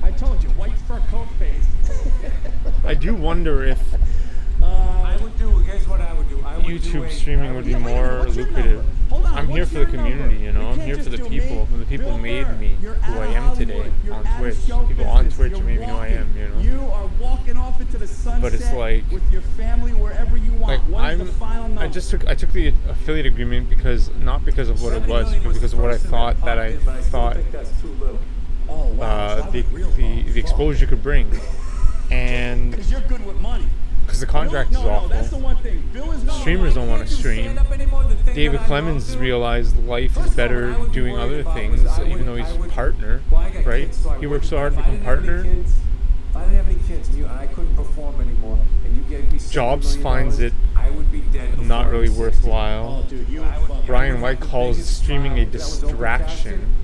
I told you, white fur coat face. I do wonder if I would do. Here's what I would do. I would do YouTube a- streaming would be Yeah, wait a minute, more what's your lucrative. number? Hold on, I'm here what's for the your number? community, you know. We I'm can't here for just the do people. me. The people Bill made Burr, me you're who out I of am today Hollywood. You're on out of Twitch. show People on business. Twitch You're made me who I walking. am, you know. You are walking off into the sunset But it's like- with your family wherever you want. Like What is the final number? I took the affiliate agreement not because of what it 70 was, million but because of the what I first thing thought popped in, but I still thought think that's too little. Oh, wow. So I the was real the fuck. exposure could bring, and Because you're good with money. because the contract is No, that's the awful. one thing. Bill is Streamers don't want to Can't do stream. stand-up anymore. The thing David that I Clemens love doing- realized life First is of all, better what I would be doing worried other about things, was I even would- though he's I would- partner, Well, I got right? kids, so I He wouldn't- works so hard to if I become didn't have any partner. kids- If I didn't have any kids and I couldn't perform anymore, and you gave me $70 Jobs million, finds it I would be dead before not I really was 60. worthwhile. Oh, dude, you I would- fuck. Brian would White have the calls biggest streaming a smile. That was distraction.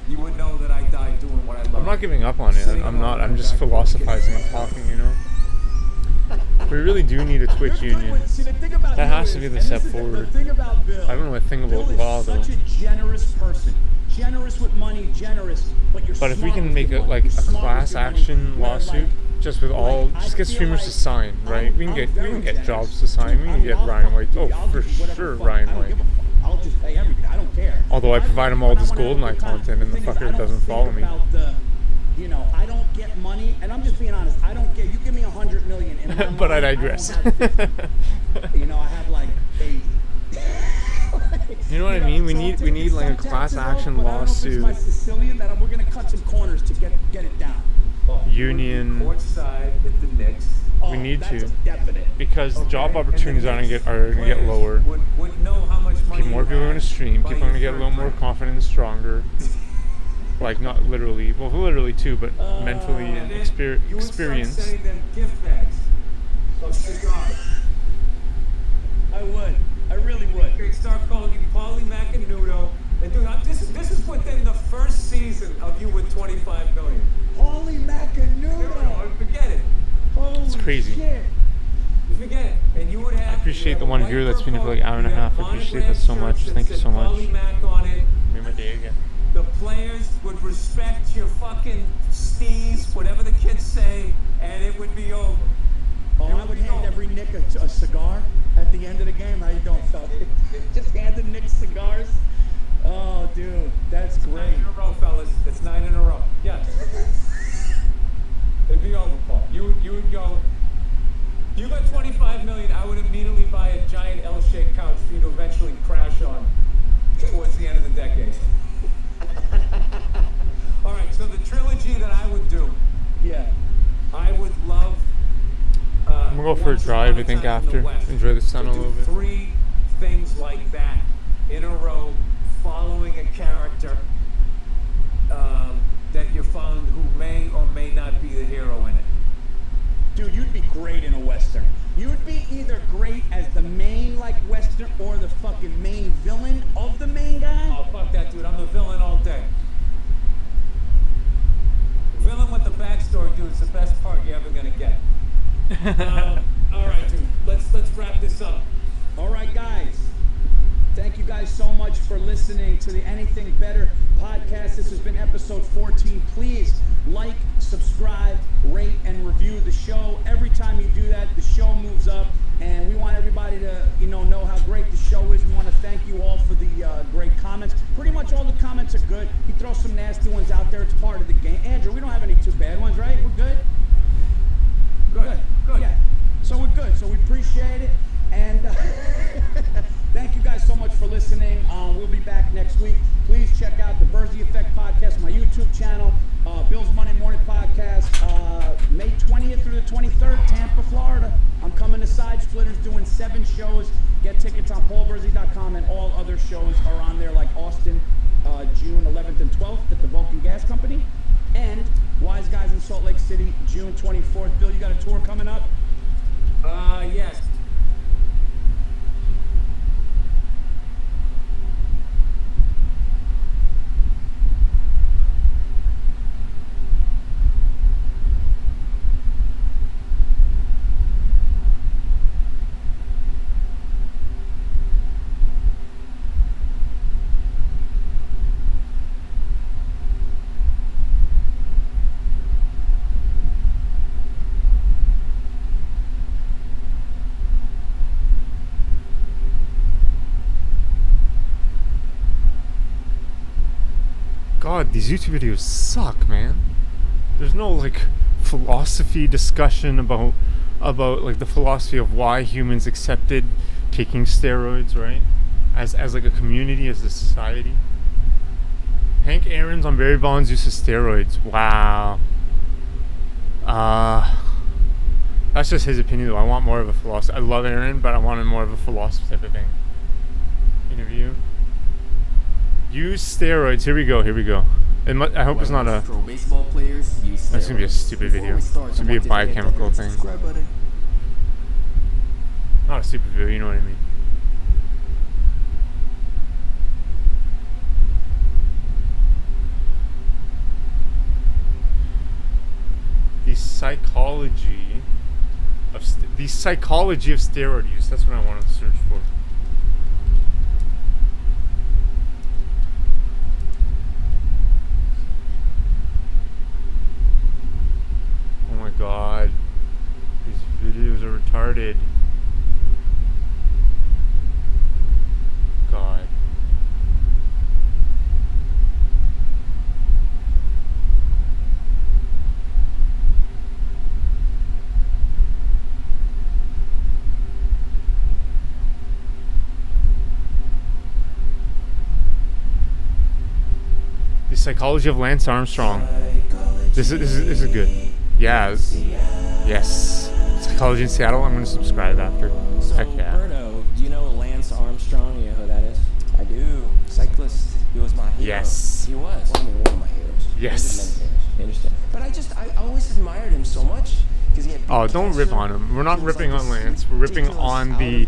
You would know that I died doing what I love. I'm not giving up on it. I'm not. I'm just philosophizing and talking, you know. We really do need a Twitch You're good union. with- see, the thing about That Bill has to is- be the and step this is forward. The thing about Bill, I don't know a thing Bill about is law though. such a generous person. Generous with money, generous, but you're But if we smart can with make your a money. You're smart class with your money, action where, lawsuit, like, just with all, I just get feel streamers to like sign, right? We can I'm get very generous. jobs to sign. We I can mean, get I'll Ryan White. fucking Oh, give you- I'll for give you whatever sure, the fuck. Ryan I don't White. give a fuck. I'll just pay everything. I don't care. Although I provide him all But I this wanna have a GoldenEye good time. content, and the thing is, I fucker don't doesn't think follow me. about you know, I don't get money, and I'm just being honest. I don't get. You give me 100 million, in my But I mind, digress. don't have 50. You know, I have like 80. You know what I mean? We so need I'm we need taking like a some class taxes off, action but I don't know if it's lawsuit. my Sicilian that we're gonna cut some corners to get it down. Union. Courtside at the Knicks. We need that's to. a definite. Because Okay, job and opportunities the are gonna Knicks get lower. players would know how much money More you people are gonna had stream. by People are gonna your get a little third more round. confident and stronger. Like not literally, well, literally too, but mentally And and then you would start experience. sending them gift bags of cigars. I would. I really would. They'd start calling you Paulie Macanudo. And dude, this is within the first season of you with 25 million. Holy Macanudo! Forget it. Holy It's crazy. shit. You forget it. and you would have. I appreciate the you have one a viewer white that's been here for purple, like an hour and a you have half. I appreciate that so much. monogrammed shirts Thank that you so said much. Polymac on it. Made my day again. The players would respect your fucking steez, whatever the kids say, and it would be over. Oh, I would hand every Nick a cigar at the end of the game. How you doing, fella? Just handed Nick cigars. Oh, dude, that's great. 9 in a row, fellas. It's 9 in a row. Yeah. It'd be over, Paul. You would go. You got 25 million. I would immediately buy a giant L-shaped couch for you to eventually crash on towards the end of the decade. All right. So the trilogy that I would do. Yeah. I would love. I'm gonna go for a drive, I think, after. Enjoy the sun a little bit. 3 things like that in a row, following a character that you're following who may or may not be the hero in it. Dude, you'd be great in a Western. You would be either great as the main, like, Western or the fucking main villain of the main guy. Oh, fuck that, dude. I'm the villain all day. Villain with the backstory, dude, is the best part you're ever gonna get. All right, dude. Let's wrap this up. All right, guys. Thank you guys so much for listening to the Anything Better podcast. This has been episode 14. Please like, subscribe, rate, and review the show. Every time you do that, the show moves up, and we want everybody to, know how great the show is. We want to thank you all for the great comments. Pretty much all the comments are good. He throws some nasty ones out there. It's part of the game. Andrew, we don't have any too bad ones, right? We're good? Good. Yeah. So we're good. So we appreciate it. And thank you guys so much for listening. We'll be back next week. Please check out the Burzy Effect podcast, my YouTube channel, Bill's Monday Morning Podcast, May 20th through the 23rd, Tampa, Florida. I'm coming to Side Splitters doing 7 shows. Get tickets on paulburzy.com, and all other shows are on there, like Austin, June 11th and 12th at the Vulcan Gas Company. And Wise Guys in Salt Lake City, June 24th. Bill, you got a tour coming up? Yes. God, these YouTube videos suck, man. There's no like philosophy discussion about like the philosophy of why humans accepted taking steroids, right? As like a community, as a society. Hank Aaron's on Barry Bonds' use of steroids. Wow. That's just his opinion though. I want more of a philosophy. I love Aaron, but I wanted more of a philosophy type of thing. Interview. Use steroids. Here we go. I hope it's not a. Pro baseball players use steroids. That's gonna be a stupid video. It's gonna be a biochemical thing. Not a stupid video. You know what I mean. The psychology of steroid use. That's what I want to search for. Oh my god, these videos are retarded. God. The psychology of Lance Armstrong. This is good. Yeah. Yes. Psychology in Seattle. I'm going to subscribe after. So, Heck yeah. Berto, do you know Lance Armstrong? You know who that is? I do. Cyclist. He was my hero. Yes. He was. Well, I mean, one of my heroes. Yes. You understand? But I always admired him so much because he had. Oh, don't rip on him. We're not ripping on Lance. We're ripping on the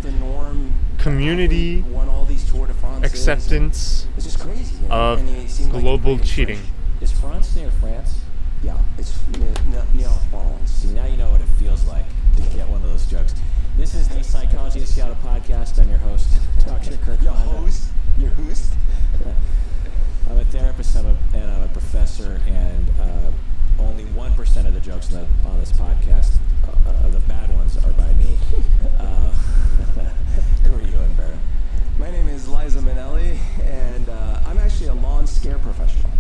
community won all these Tour de France acceptance it's just crazy, you know? of And he seemed like he global played cheating. Is France near France? Yeah, it's near France. See, now you know what it feels like to get one of those jokes. This is the psychology. Seattle podcast. I'm your host, Dr. Kirk. Your host? I'm a therapist and I'm a professor, and only 1% of the jokes on this podcast, the bad ones, are by me. Who are you, Umberto? My name is Liza Minnelli, and I'm actually a lawn scare professional.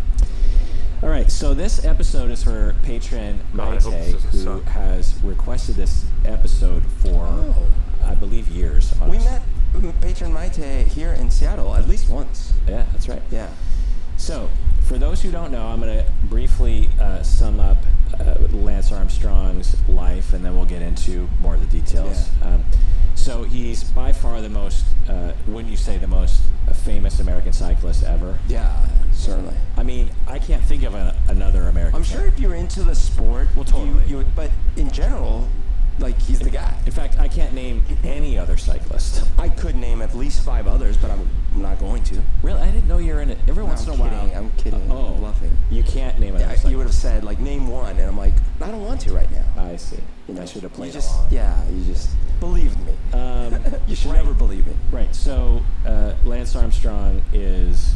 All right, so this episode is for patron God, I hope Maite, this doesn't who suck. has requested this episode for, I believe, years. We met patron Maite here in Seattle at least once. Yeah, that's right. Yeah. So, for those who don't know, I'm going to briefly sum up Lance Armstrong's life, and then we'll get into more of the details. Yeah. So, he's by far the most, wouldn't you say, the most famous American cyclist ever? Yeah, certainly. I mean, I can't think of another American. I'm sure if you're into the sport, Well, totally. you would, but in general, like, he's the guy. In fact, I can't name any other cyclist. I could name at least 5 others, but I'm not going to. Really? I didn't know you were in it. Every once in a while. I'm kidding. I'm bluffing. You can't name another cyclist. You would have said, like, name one, and I'm like, I don't want to right now. I see. You know, I should have played you just, along. Yeah, you just believed me. You should never believe me. Right. So Lance Armstrong is,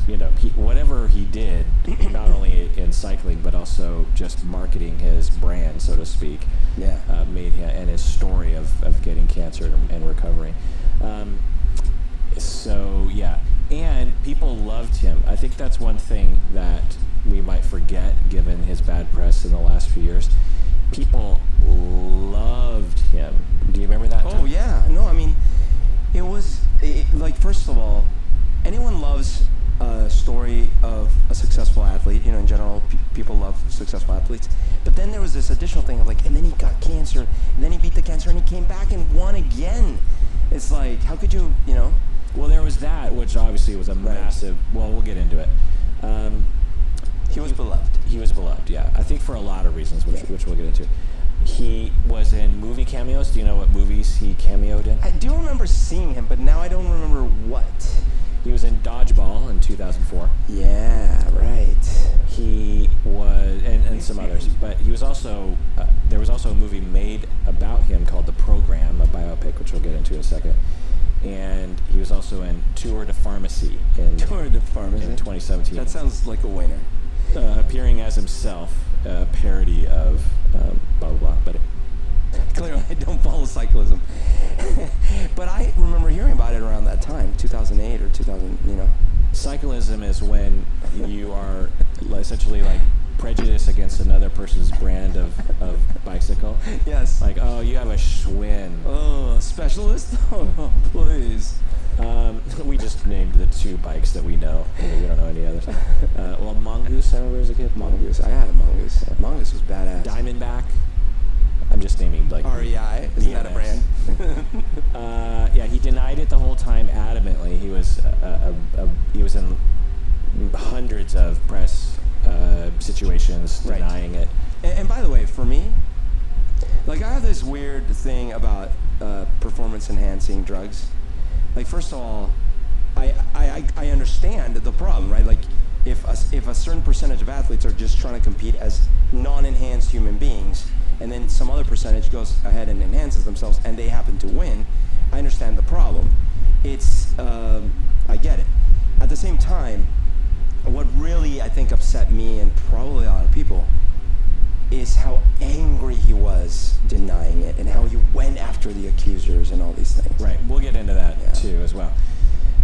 whatever he did, not only in cycling but also just marketing his brand, so to speak. Yeah. Made him, and his story of getting cancer and recovering. So yeah, and people loved him. I think that's one thing that we might forget, given his bad press in the last few years. People loved him. Do you remember that? Oh, time? yeah. No, I mean, it was, like, first of all, anyone loves a story of a successful athlete. In general, people love successful athletes. But then there was this additional thing of, like, and then he got cancer, and then he beat the cancer, and he came back and won again. It's like, how could you, Well, there was that, which obviously was a massive. Well, we'll get into it. He was beloved. He was beloved, yeah. I think for a lot of reasons, which we'll get into. He was in movie cameos. Do you know what movies he cameoed in? I do remember seeing him, but now I don't remember what. He was in Dodgeball in 2004. Yeah, right. He was, and some others. But he was also, there was also a movie made about him called The Program, a biopic, which we'll get into in a second. And he was also in Tour de Pharmacy in 2017. That sounds like a winner. Appearing as himself, a parody of blah, blah, blah. But Clearly, I don't follow cyclism. But I remember hearing about it around that time, 2008 or 2000, cyclism is when you are essentially like prejudiced against another person's brand of bicycle. Yes. Like, oh, you have a Schwinn. Oh, specialist? Oh, please. We just named the 2 bikes that we know. We don't know any others. Well, Mongoose, I remember as a kid. Mongoose. I had a Mongoose. Mongoose was badass. Diamondback. I'm just naming like REI. Isn't that a brand? Yeah, he denied it the whole time adamantly. He was in hundreds of press situations denying it. And by the way, for me, like, I have this weird thing about performance enhancing drugs. Like, first of all, I understand the problem, right? Like, if a certain percentage of athletes are just trying to compete as non-enhanced human beings, and then some other percentage goes ahead and enhances themselves, and they happen to win, I understand the problem. I get it. At the same time, what really, I think, upset me and probably a lot of people is how angry he was denying it and how he went after the accusers and all these things. Right, we'll get into that too as well.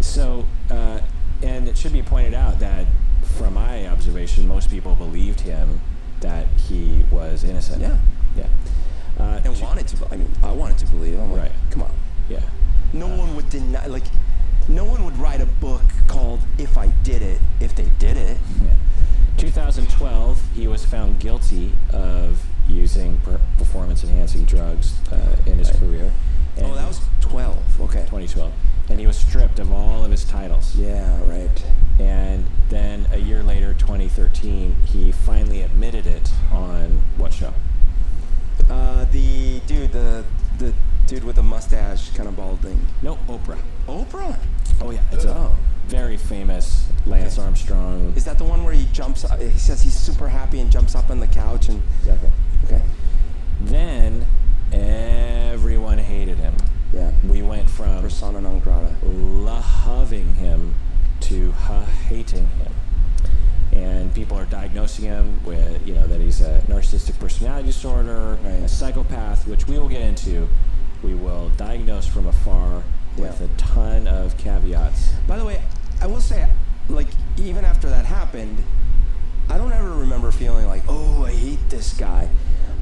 So, and it should be pointed out that from my observation, most people believed him that he was innocent. Yeah. Yeah. And wanted to, I wanted to believe. I'm like, right. Come on. Yeah. No one would deny, like, no one would write a book called If I Did It, if they did it. Yeah. 2012, he was found guilty of using performance-enhancing drugs in his career. And that was 12, okay. 2012. And he was stripped of all of his titles. Yeah, right. And then a year later, 2013, he finally admitted it on what show? The dude with the mustache, kind of balding. No, Oprah. Oprah? Oh yeah, it's a very famous Lance Armstrong. Is that the one where he jumps? He says he's super happy and jumps up on the couch and. Exactly. Okay. Then everyone hated him. Yeah. We went from with, that he's a narcissistic personality disorder, a psychopath, which we will get into. We will diagnose from afar with a ton of caveats. By the way, I will say, like, even after that happened, I don't ever remember feeling like, oh, I hate this guy.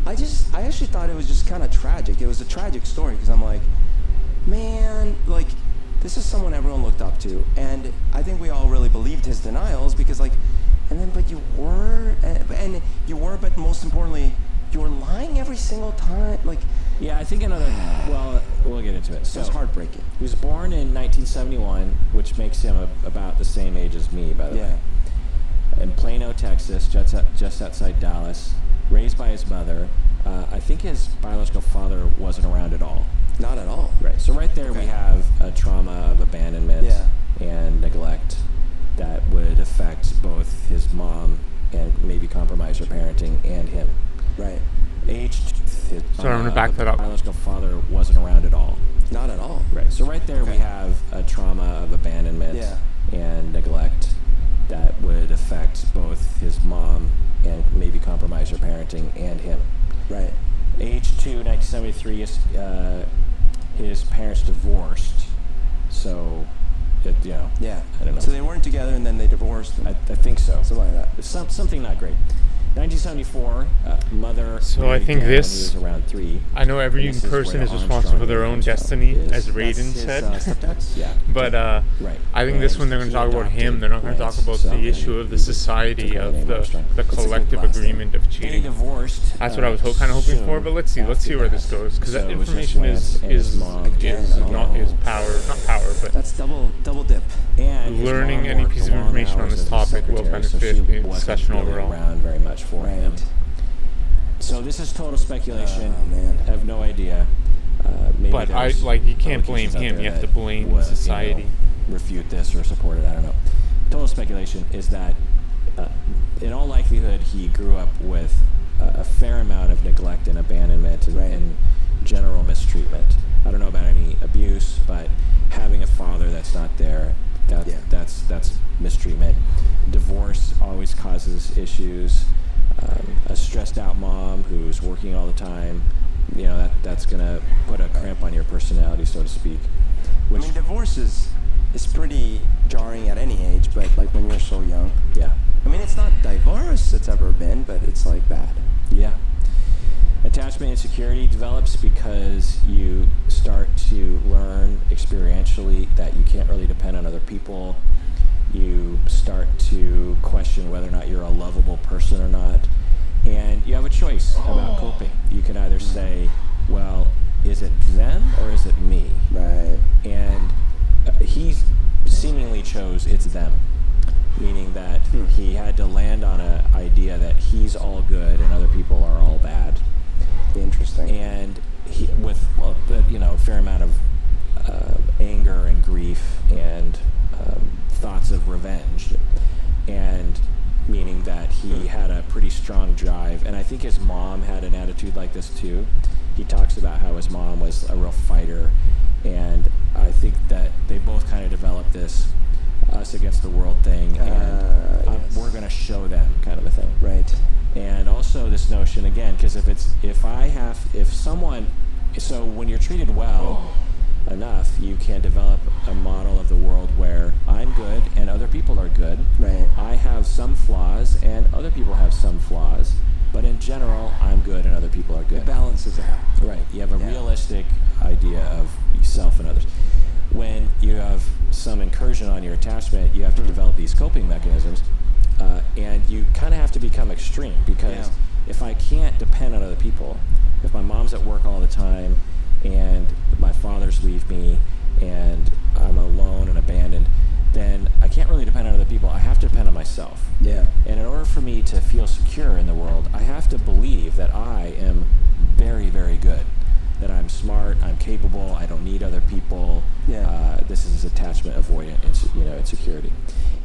I actually thought it was just kind of tragic. It was a tragic story because I'm like, man, like, this is someone everyone looked up to. And I think we all really believed his denials because, like, but you were, but most importantly, you were lying every single time. Like, yeah, I think well, we'll get into it. So, it's heartbreaking. He was born in 1971, which makes him about the same age as me, by the way. In Plano, Texas, just outside Dallas. Raised by his mother. I think his biological father wasn't around at all. Not at all. Right. So right there we have a trauma of abandonment and neglect that would affect both his mom and maybe compromise her parenting and him. Right. His Sorry, I'm going to back that up. biological father wasn't around at all. Not at all. Right. So right there we have a trauma of abandonment and neglect that would affect both his mom and maybe compromise her parenting and him. Right. Age 2, 1973, his parents divorced. So, I don't know. So they weren't together and then they divorced. I think so. Something like that. Something not great. 1974, mother. So I think when he this. was around 3. I know every person is responsible for their own destiny, as Raiden said. Yeah. But I think this one they're going to talk about him. They're not going to talk about the issue of the society of the collective agreement of cheating. Divorced. That's what I was kind of hoping for. But let's see where this goes, because that information is not power, but that's double dip. And learning any piece of information on this topic will benefit the discussion overall. Around very much for him. So this is total speculation. Oh, man. I have no idea. But you can't blame him. You have to blame society. Refute this or support it. I don't know. Total speculation is that, in all likelihood, he grew up with a fair amount of neglect and abandonment and general mistreatment. I don't know about any abuse, but having a father that's not there, that's mistreatment. Divorce always causes issues. A stressed out mom who's working all the time, that's gonna put a cramp on your personality, so to speak. I mean, divorce is pretty jarring at any age, but like when you're so young. Yeah. I mean, it's not diverse it's ever been, but it's like bad. Yeah. Attachment insecurity develops because you start to learn experientially that you can't really depend on other people. You start to question whether or not you're a lovable person or not. And you have a choice about coping. You can either say, well, is it them or is it me? Right. And he seemingly chose it's them, meaning that he had to land on an idea that he's all good and other people are all bad. Interesting. And he, with a fair amount of anger and grief and thoughts of revenge, and meaning that he had a pretty strong drive. And I think his mom had an attitude like this too. He talks about how his mom was a real fighter, and I think that they both kind of developed this us against the world thing, and we're going to show them kind of a thing. Right. And also this notion again, because so when you're treated well enough, you can develop a model of the world where I'm good and other people are good. Right. I have some flaws and other people have some flaws, but in general, I'm good and other people are good. It balances out. Right. You have a realistic idea of yourself and others. When you have some incursion on your attachment, you have to develop these coping mechanisms, and you kind of have to become extreme, because if I can't depend on other people, if my mom's at work all the time and my fathers leave me and I'm alone and abandoned, then I can't really depend on other people. I have to depend on myself. Yeah. And in order for me to feel secure in the world, I have to believe that I am very, very good, that I'm smart, I'm capable, I don't need other people. Yeah. This is attachment avoidant, insecurity.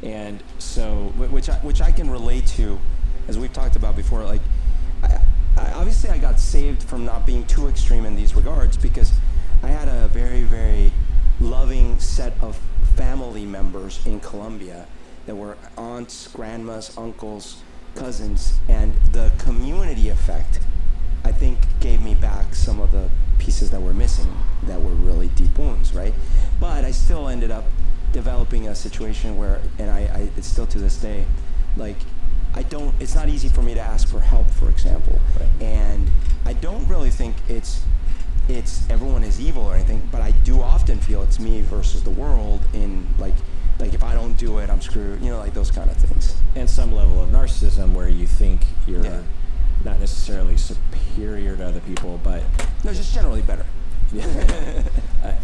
And so, which I can relate to, as we've talked about before. Like, obviously I got saved from not being too extreme in these regards, because I had a very, very loving set of family members in Colombia that were aunts, grandmas, uncles, cousins, and the community effect, I think, gave me back some of the pieces that were missing, that were really deep wounds, right? But I still ended up developing a situation where, and I it's still to this day, like, it's not easy for me to ask for help, for example. Right. And I don't really think it's everyone is evil or anything, but I do often feel it's me versus the world in, like if I don't do it, I'm screwed, like those kind of things. And some level of narcissism where you think you're not necessarily superior to other people, but... No, just generally better.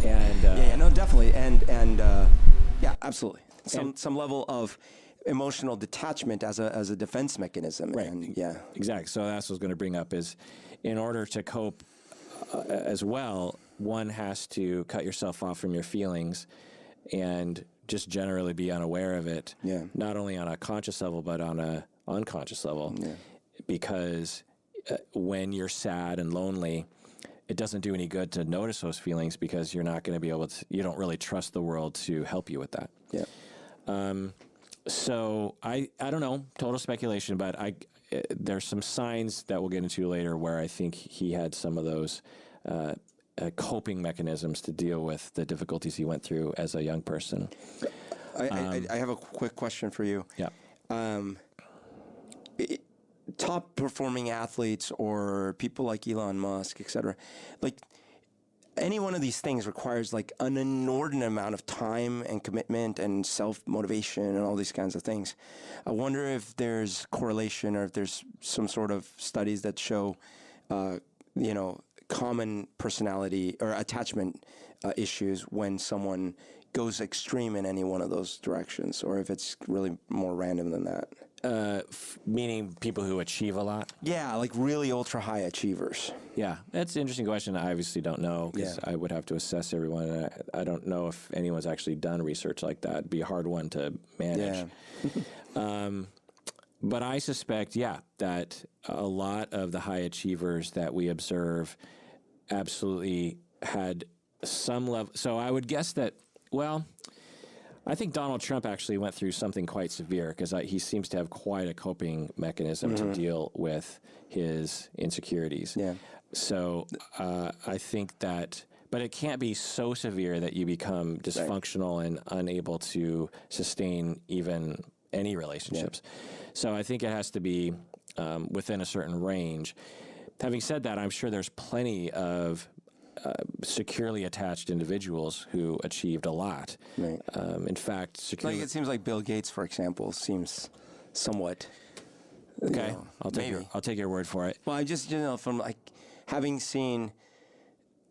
No, definitely. And yeah, absolutely. Some level of emotional detachment as a defense mechanism. Right. And, exactly. So that's what I was going to bring up is, in order to cope as well, one has to cut yourself off from your feelings and just generally be unaware of it. Yeah. Not only on a conscious level, but on a unconscious level. Yeah. Because when you're sad and lonely, it doesn't do any good to notice those feelings, because you're not going to be able to, you don't really trust the world to help you with that. Yeah. So I don't know, total speculation, but there's some signs that we'll get into later where I think he had some of those coping mechanisms to deal with the difficulties he went through as a young person. I have a quick question for you. Yeah. Top performing athletes or people like Elon Musk, et cetera, like, any one of these things requires like an inordinate amount of time and commitment and self-motivation and all these kinds of things. I wonder if there's correlation, or if there's some sort of studies that show, common personality or attachment issues when someone goes extreme in any one of those directions, or if it's really more random than that. Meaning people who achieve a lot? Yeah, like really ultra high achievers. Yeah, that's an interesting question. I obviously don't know, because I would have to assess everyone. And I don't know if anyone's actually done research like that. It'd be a hard one to manage. Yeah. But I suspect, that a lot of the high achievers that we observe absolutely had some level. So I would guess that, I think Donald Trump actually went through something quite severe, because he seems to have quite a coping mechanism to deal with his insecurities. Yeah. So I think that, but it can't be so severe that you become dysfunctional and unable to sustain even any relationships. Yeah. So I think it has to be within a certain range. Having said that, I'm sure there's plenty of securely attached individuals who achieved a lot. Right. In fact, it seems like Bill Gates, for example, seems somewhat. Okay, I'll take your word for it. Well, I just from like having seen,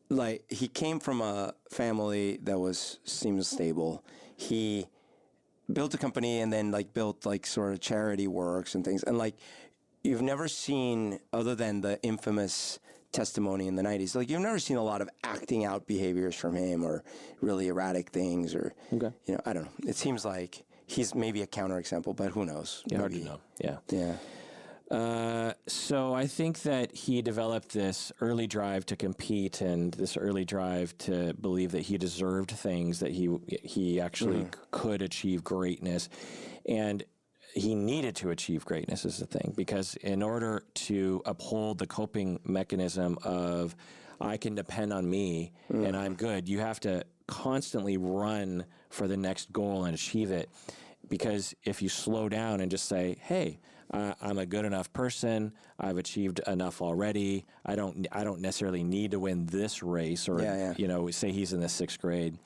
like, he came from a family that seems stable. He built a company and then built sort of charity works and things, and you've never seen, other than the infamous testimony in the 90s, you've never seen a lot of acting out behaviors from him, or really erratic things, or I don't know. It seems like he's maybe a counterexample, but who knows? Yeah, hard to know. Yeah. So I think that he developed this early drive to compete, and this early drive to believe that he deserved things, that he actually could achieve greatness, and he needed to achieve greatness is the thing, because in order to uphold the coping mechanism of I can depend on me and I'm good, you have to constantly run for the next goal and achieve it. Because if you slow down and just say, hey, I'm a good enough person, I've achieved enough already, I don't necessarily need to win this race, or say he's in the 6th grade.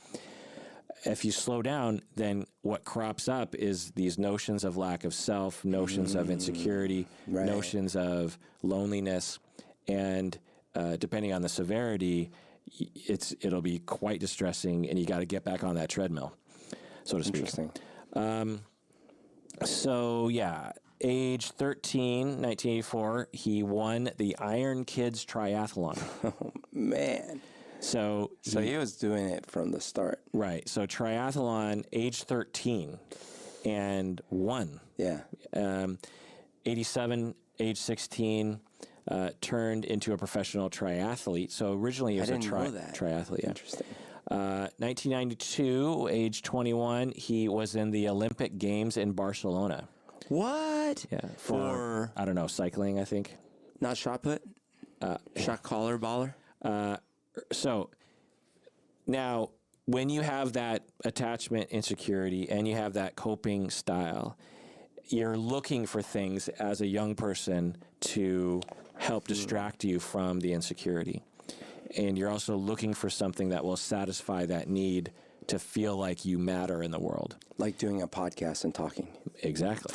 If you slow down, then what crops up is these notions of lack of self, notions of insecurity, notions of loneliness, and depending on the severity, it'll be quite distressing, and you got to get back on that treadmill, so to speak. Interesting. Age 13, 1984, he won the Iron Kids Triathlon. Oh, man. So he was doing it from the start. Right. So triathlon, age 13, and won. Yeah. 87, age 16, turned into a professional triathlete. So originally he was a triathlete. Yeah. Interesting. 1992, age 21, he was in the Olympic Games in Barcelona. What? Yeah, For I don't know, cycling, I think. not shot put, shot caller, baller. So now, when you have that attachment insecurity and you have that coping style, you're looking for things as a young person to help distract you from the insecurity. And you're also looking for something that will satisfy that need to feel like you matter in the world. Like doing a podcast and talking. Exactly.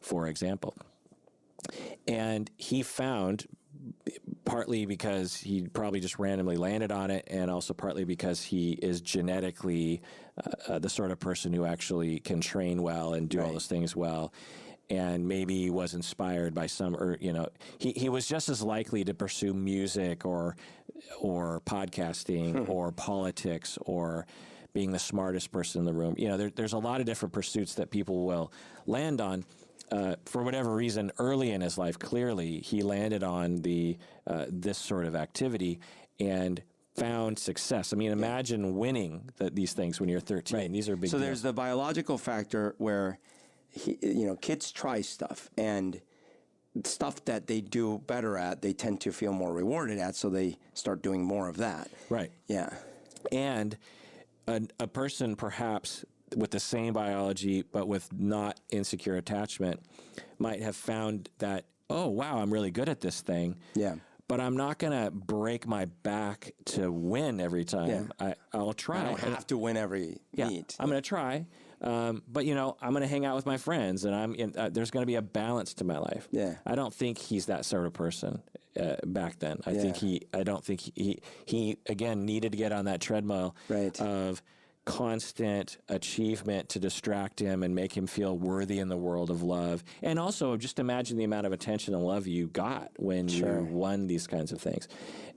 For example. And he found, partly because he probably just randomly landed on it, and also partly because he is genetically the sort of person who actually can train well and do all those things well, and maybe was inspired by some, or he was just as likely to pursue music or podcasting or politics or being the smartest person in the room. There's a lot of different pursuits that people will land on. For whatever reason, early in his life, clearly he landed on this sort of activity and found success. I mean, imagine winning these things when you're 13. Right. These are big. So deals. there's the biological factor where, kids try stuff, and stuff that they do better at, they tend to feel more rewarded at, so they start doing more of that. Right. Yeah. And a person perhaps with the same biology but with not insecure attachment might have found that, oh, wow, I'm really good at this thing. Yeah. But I'm not going to break my back to win every time. Yeah. I'll try. I don't have to win every meet. I'm going to try. But, I'm going to hang out with my friends, and there's going to be a balance to my life. Yeah. I don't think he's that sort of person back then. I don't think he again needed to get on that treadmill of constant achievement to distract him and make him feel worthy in the world of love. And also just imagine the amount of attention and love you got when you won these kinds of things.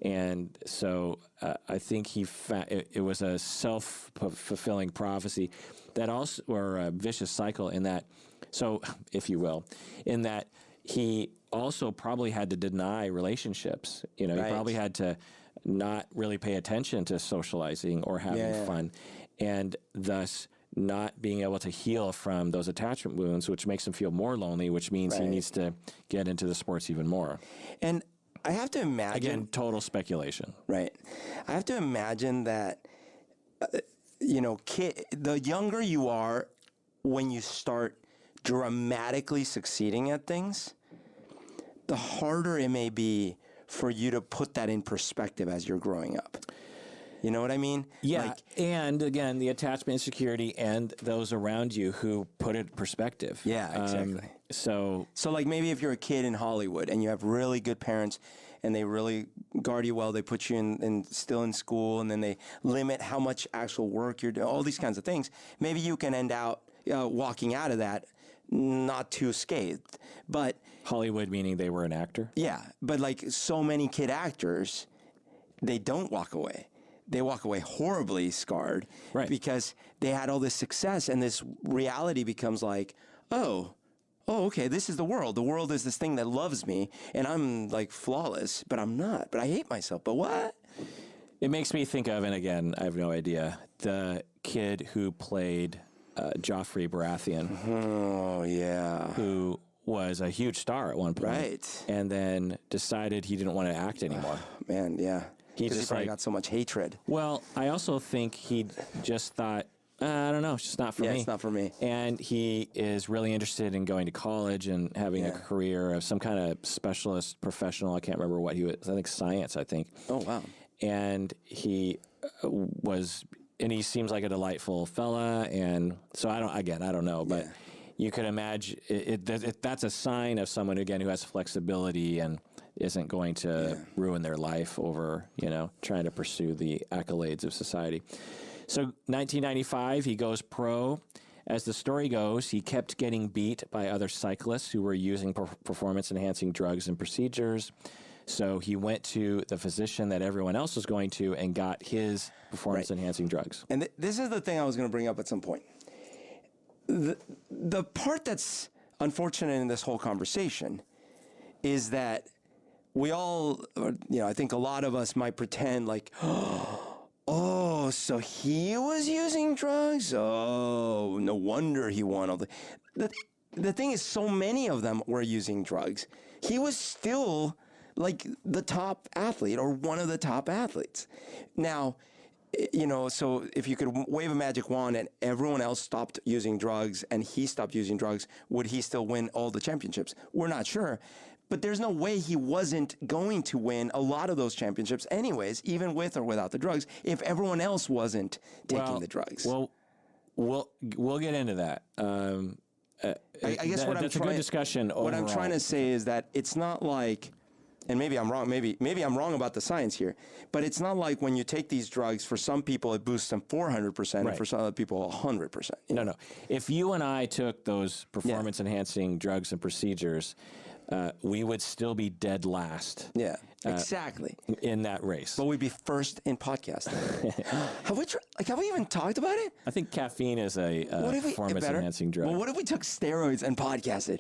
And so I think it was a self-fulfilling prophecy that also, or a vicious cycle in that, so if you will, in that he also probably had to deny relationships. He probably had to not really pay attention to socializing or having fun, and thus not being able to heal from those attachment wounds, which makes him feel more lonely, which means he needs to get into the sports even more. And I have to imagine... Again, total speculation. Right. I have to imagine that, the younger you are when you start dramatically succeeding at things, the harder it may be for you to put that in perspective as you're growing up. You know what I mean? Yeah, and again, the attachment insecurity and those around you who put it in perspective. Yeah, exactly. So like maybe if you're a kid in Hollywood and you have really good parents and they really guard you well, they put you still in school, and then they limit how much actual work you're doing, all these kinds of things, maybe you can end out walking out of that not too scathed. But Hollywood meaning they were an actor? Yeah, but like so many kid actors, they don't walk away. They walk away horribly scarred because they had all this success, and this reality becomes like, oh, okay, this is the world. The world is this thing that loves me, and I'm like flawless, but I'm not. But I hate myself. But what? It makes me think of, and again, I have no idea, the kid who played Joffrey Baratheon. Oh, yeah. Who was a huge star at one point. Right. And then decided he didn't want to act anymore. Man, yeah. He probably got so much hatred. Well, I also think he just thought, I don't know, it's just not for me. Yeah, it's not for me. And he is really interested in going to college and having a career of some kind of specialist professional. I can't remember what he was. I think science, I think. Oh, wow. And he and he seems like a delightful fella. And so I don't know, but you could imagine that's a sign of someone, again, who has flexibility and isn't going to ruin their life over, trying to pursue the accolades of society. So 1995, he goes pro. As the story goes, he kept getting beat by other cyclists who were using performance-enhancing drugs and procedures. So he went to the physician that everyone else was going to and got his performance-enhancing drugs. And this is the thing I was going to bring up at some point. The part that's unfortunate in this whole conversation is that we all, I think a lot of us might pretend like, oh, so he was using drugs? Oh, no wonder he won all the... the thing is, so many of them were using drugs. He was still like the top athlete or one of the top athletes. Now, so if you could wave a magic wand and everyone else stopped using drugs and he stopped using drugs, would he still win all the championships? We're not sure. But there's no way he wasn't going to win a lot of those championships anyways, even with or without the drugs, if everyone else wasn't taking the drugs. Well, we'll get into that. I guess that's a good discussion overall. What I'm trying to say is that it's not like, and maybe I'm wrong, maybe I'm wrong about the science here, but it's not like when you take these drugs, for some people it boosts them 400%, and for some other people 100%. No. If you and I took those performance-enhancing drugs and procedures, we would still be dead last. Yeah, exactly. In that race. But we'd be first in podcasting. Have we even talked about it? I think caffeine is a performance-enhancing drug. Well, what if we took steroids and podcasted?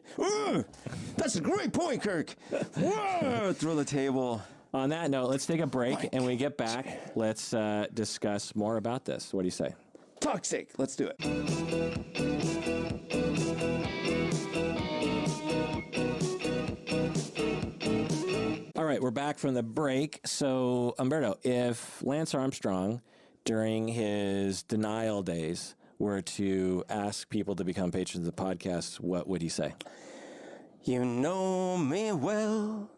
That's a great point, Kirk. Throw the table. On that note, let's take a break, and when we get back, let's discuss more about this. What do you say? Toxic. Let's do it. All right, we're back from the break. So, Umberto, if Lance Armstrong, during his denial days, were to ask people to become patrons of the podcast, what would he say? You know me well.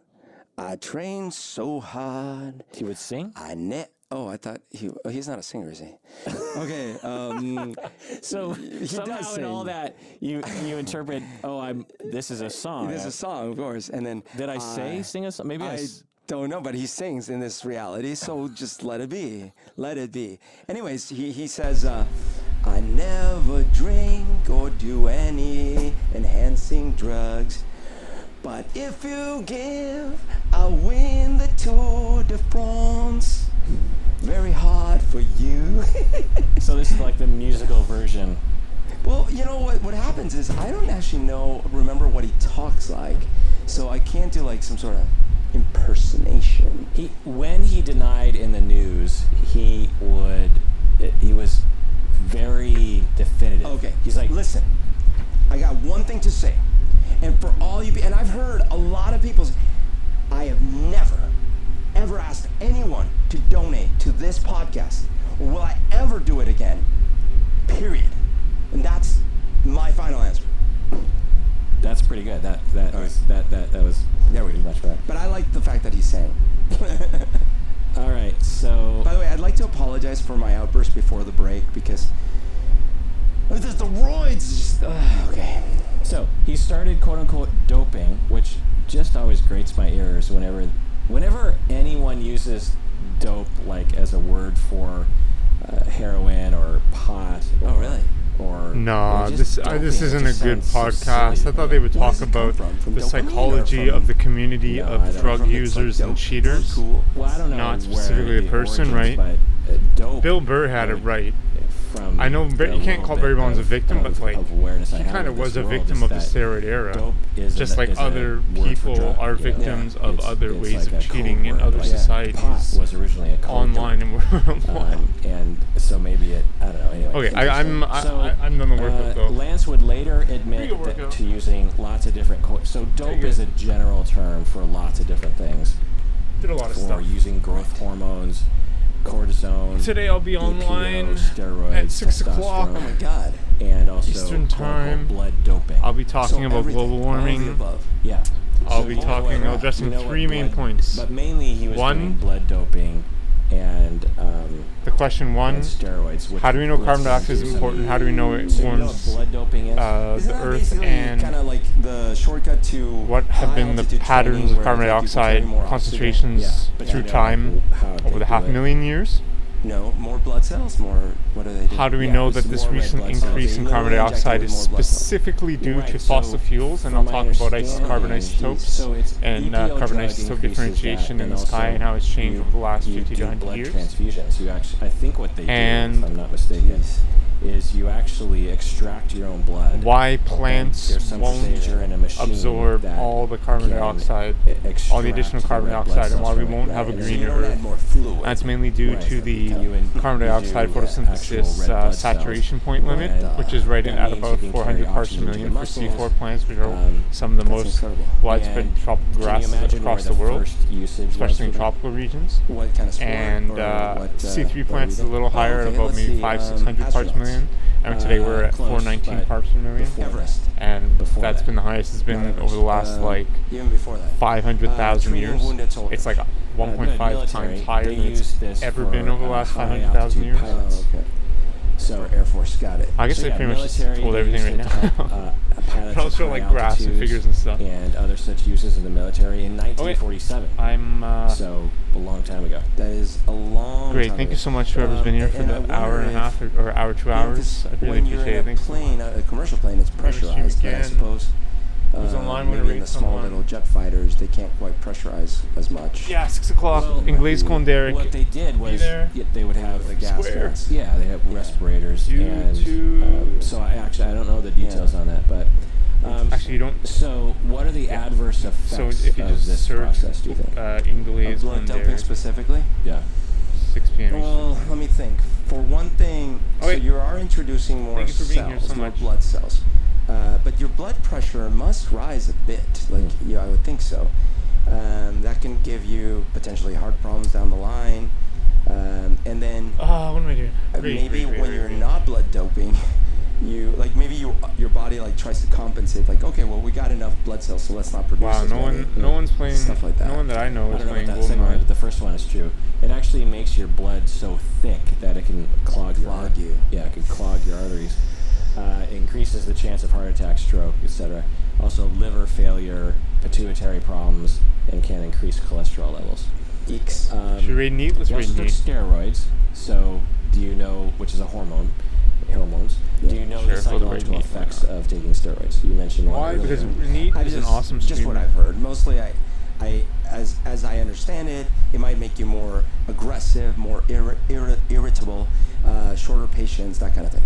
I trained so hard. He would sing? I thought he's not a singer, is he? Okay. So he somehow does in sing. all that, you interpret, this is a song. This is a song, of course. And then Did I say sing a song? Maybe I don't know, but he sings in this reality, so just let it be. Let it be. Anyways, he says, I never drink or do any enhancing drugs. But if you give, I'll win the Tour de France. Very hard for you. So this is like the musical version. Well, you know what happens is I don't actually remember what he talks like, so I can't do like some sort of impersonation. When he denied in the news, he was very definitive. Okay. He's like, listen, I got one thing to say. And for all you, and I've heard a lot of people, I have never, ever asked anyone to donate to this podcast, or will I ever do it again, period. And that's my final answer. that's pretty good. That was There we go. much better. But I like the fact that he's saying. All right, so By the way, I'd like to apologize for my outburst before the break because there's the roids. Okay. So he started quote unquote doping, which just always grates my ears whenever anyone uses dope like as a word for heroin or pot. Oh, really? Or No, just this doping. isn't It a just good sounds so podcast. silly. I thought they would Where talk does it come about from the dopamine or psychology from- of the community No, I of don't- drug from users and dope. cheaters. Cool. Well, I don't know. Not where specifically the person, origins, right? But dope. Bill Burr had it right. From I know you can't little call bit Barry Bonds a of- victim, but of like awareness I he have kind of of was this a world victim is of the that steroid era, dope is just like is a other word for people drug. are Yeah. victims of It's other ways like of a cheating code in word. other Like, societies, pot was originally a code online dope. and worldwide. And so maybe I don't know. Anyway. Okay, interesting. I'm done the workout though. Lance would later admit Pretty good workout. to using lots of different. So dope good. is a general term for lots of different things. Did a lot of For stuff. using growth hormones, cortisone. Today I'll be EPO, online steroids, at 6 o'clock. testosterone, Oh my God. and also Eastern quote-unquote time. blood doping. I'll be talking about everything, global all of the warming. above. Yeah. I'll So be you know talking, what- addressing you know what 3 main blood- points. But mainly he was One- doing blood doping and The question one, and steroids. which how do we know let's carbon dioxide is do some- important? How do we know it So you know what warms blood doping is? Isn't the that earth? basically And kind of like the shortcut to what have been the high-altitude patterns training of where, carbon like, people dioxide carry more oxygen? concentrations Yeah, but through you know time how they over the do half it. million years? No, more blood cells, more. What do they do? How do we Yeah, know it's that this more red recent blood cells. increase They in carbon literally inject dioxide it is with more blood cells. specifically due Right, to so fossil fuels? And I'll from my talk about understanding, carbon isotopes so it's and EPO carbon drug isotope increases differentiation that, in the and sky also and how it's changed you- over the last you 50 to do 100 blood years. transfusions. You actually, I think what they do, And- if I'm not mistaken, is you actually extract your own blood. Why plants There's some won't procedure in a machine absorb that all the carbon can dioxide, extract all the additional the carbon red blood dioxide, and why cells we from it, won't right? have a And So you greener don't add Earth. more fluid. That's mainly due Right. to the You carbon do dioxide actual photosynthesis red blood saturation cells. point limit, And, which is right that at means about you can 400 carry parts per oxygen to million the for C4 muscles. plants, which are some of the That's most incredible. widespread And tropical can you grasses imagine across where the world, first usage was especially in for that? tropical regions. What kind of sport? And or what, C3 what plants is a are we little doing? higher at Okay, about let's maybe see, 500-600 parts per astronauts. million. And today we're at Close, 419 but parts per million. before that. Everest. And Before that's that. been the highest it's been Not over the last Everest. Even before that. 500,000 treating years. wounded soldiers. It's like 1.5 military, times higher they than use it's this ever for, been over the last high 500,000 years. altitude pilots. Okay. So For Air Force, got it. I guess So they yeah, pretty much just military, told they everything use right it to now. help, pilots But I'll at show high like graphs and altitudes figures and stuff. and other such uses in the military in 1947. I'm So a long time ago. That is a long great. time Thank ago. you so much, whoever's been here for And I the hour and a wonder half or hour, 2 hours. I really when you're appreciate in it. a Thanks so plane, much. a commercial plane, it's Maybe stream pressurized, but I again. suppose Who's online when it maybe in the rates small online? little jet fighters, they can't quite pressurize as much. Yeah, 6 o'clock. Well, Inglés con Derek. What they did was there? they would have The gas Square. mask. Yeah, they have respirators and YouTube. so I don't know the details on that, but Actually, you don't. So what are the adverse effects So if you of just this search process? Do you think? Inglés Blood con doping Derek, specifically? Yeah. 6 p.m. Eastern. Well, let me think. For one thing, so wait. you are introducing more Thank you for being here cells, so more much. blood cells. But your blood pressure must rise a bit. Like, yeah, I would think so. That can give you potentially heart problems down the line. And then What am I doing? maybe when you're not blood doping, you like maybe your body like tries to compensate. Like, okay, well, we got enough blood cells, so let's not produce. Wow, as many. no one's playing. Stuff like that. No one that I know I is don't know playing about that second one, Goldeneye. but the first one is true. It actually makes your blood so thick that it can clog you. Yeah, it can clog your arteries. Increases the chance of heart attack, stroke, etc. Also, liver failure, pituitary problems, and can increase cholesterol levels. Eeks. Should we rate neat? Let's You rate also took neat. steroids. So, do you know, which is a hormone? Hormones. Do you know Sure, the for the rate psychological neat, why effects of taking steroids? You mentioned one Why? earlier. Because neat is an awesome Just what streamer. I've heard. Mostly, as I understand it, it might make you more aggressive, more irritable, shorter patience, that kind of thing.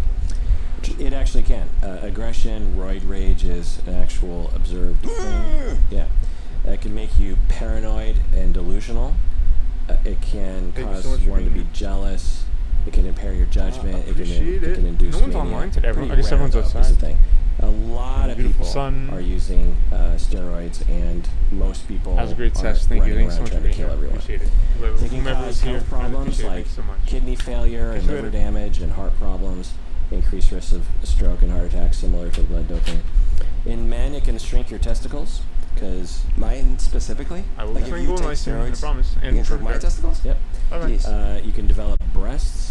It actually can. Aggression, roid rage is an actual observed thing. Yeah. It can make you paranoid and delusional. It can Thank you cause so much for one to being be jealous. It can impair your judgment. appreciate It can it. induce No one's mania. online today. Pretty I guess rare, everyone's though, outside. is the thing. A lot of Beautiful people sun. are using steroids, and most people That was a great are sesh. Thank you. running Thanks so around much for trying to being kill here. everyone. Appreciate it. They can Whomever cause is here, health I problems appreciate it. like Thanks so much. kidney failure and liver damage and heart problems, increased risk of stroke and heart attack, similar to blood doping. In men, it can shrink your testicles because Mine specifically? I will like if drink you Goldeneye take soon, I steroids, promise. you And can shrink my Turk. testicles? yep, Jeez. you can develop breasts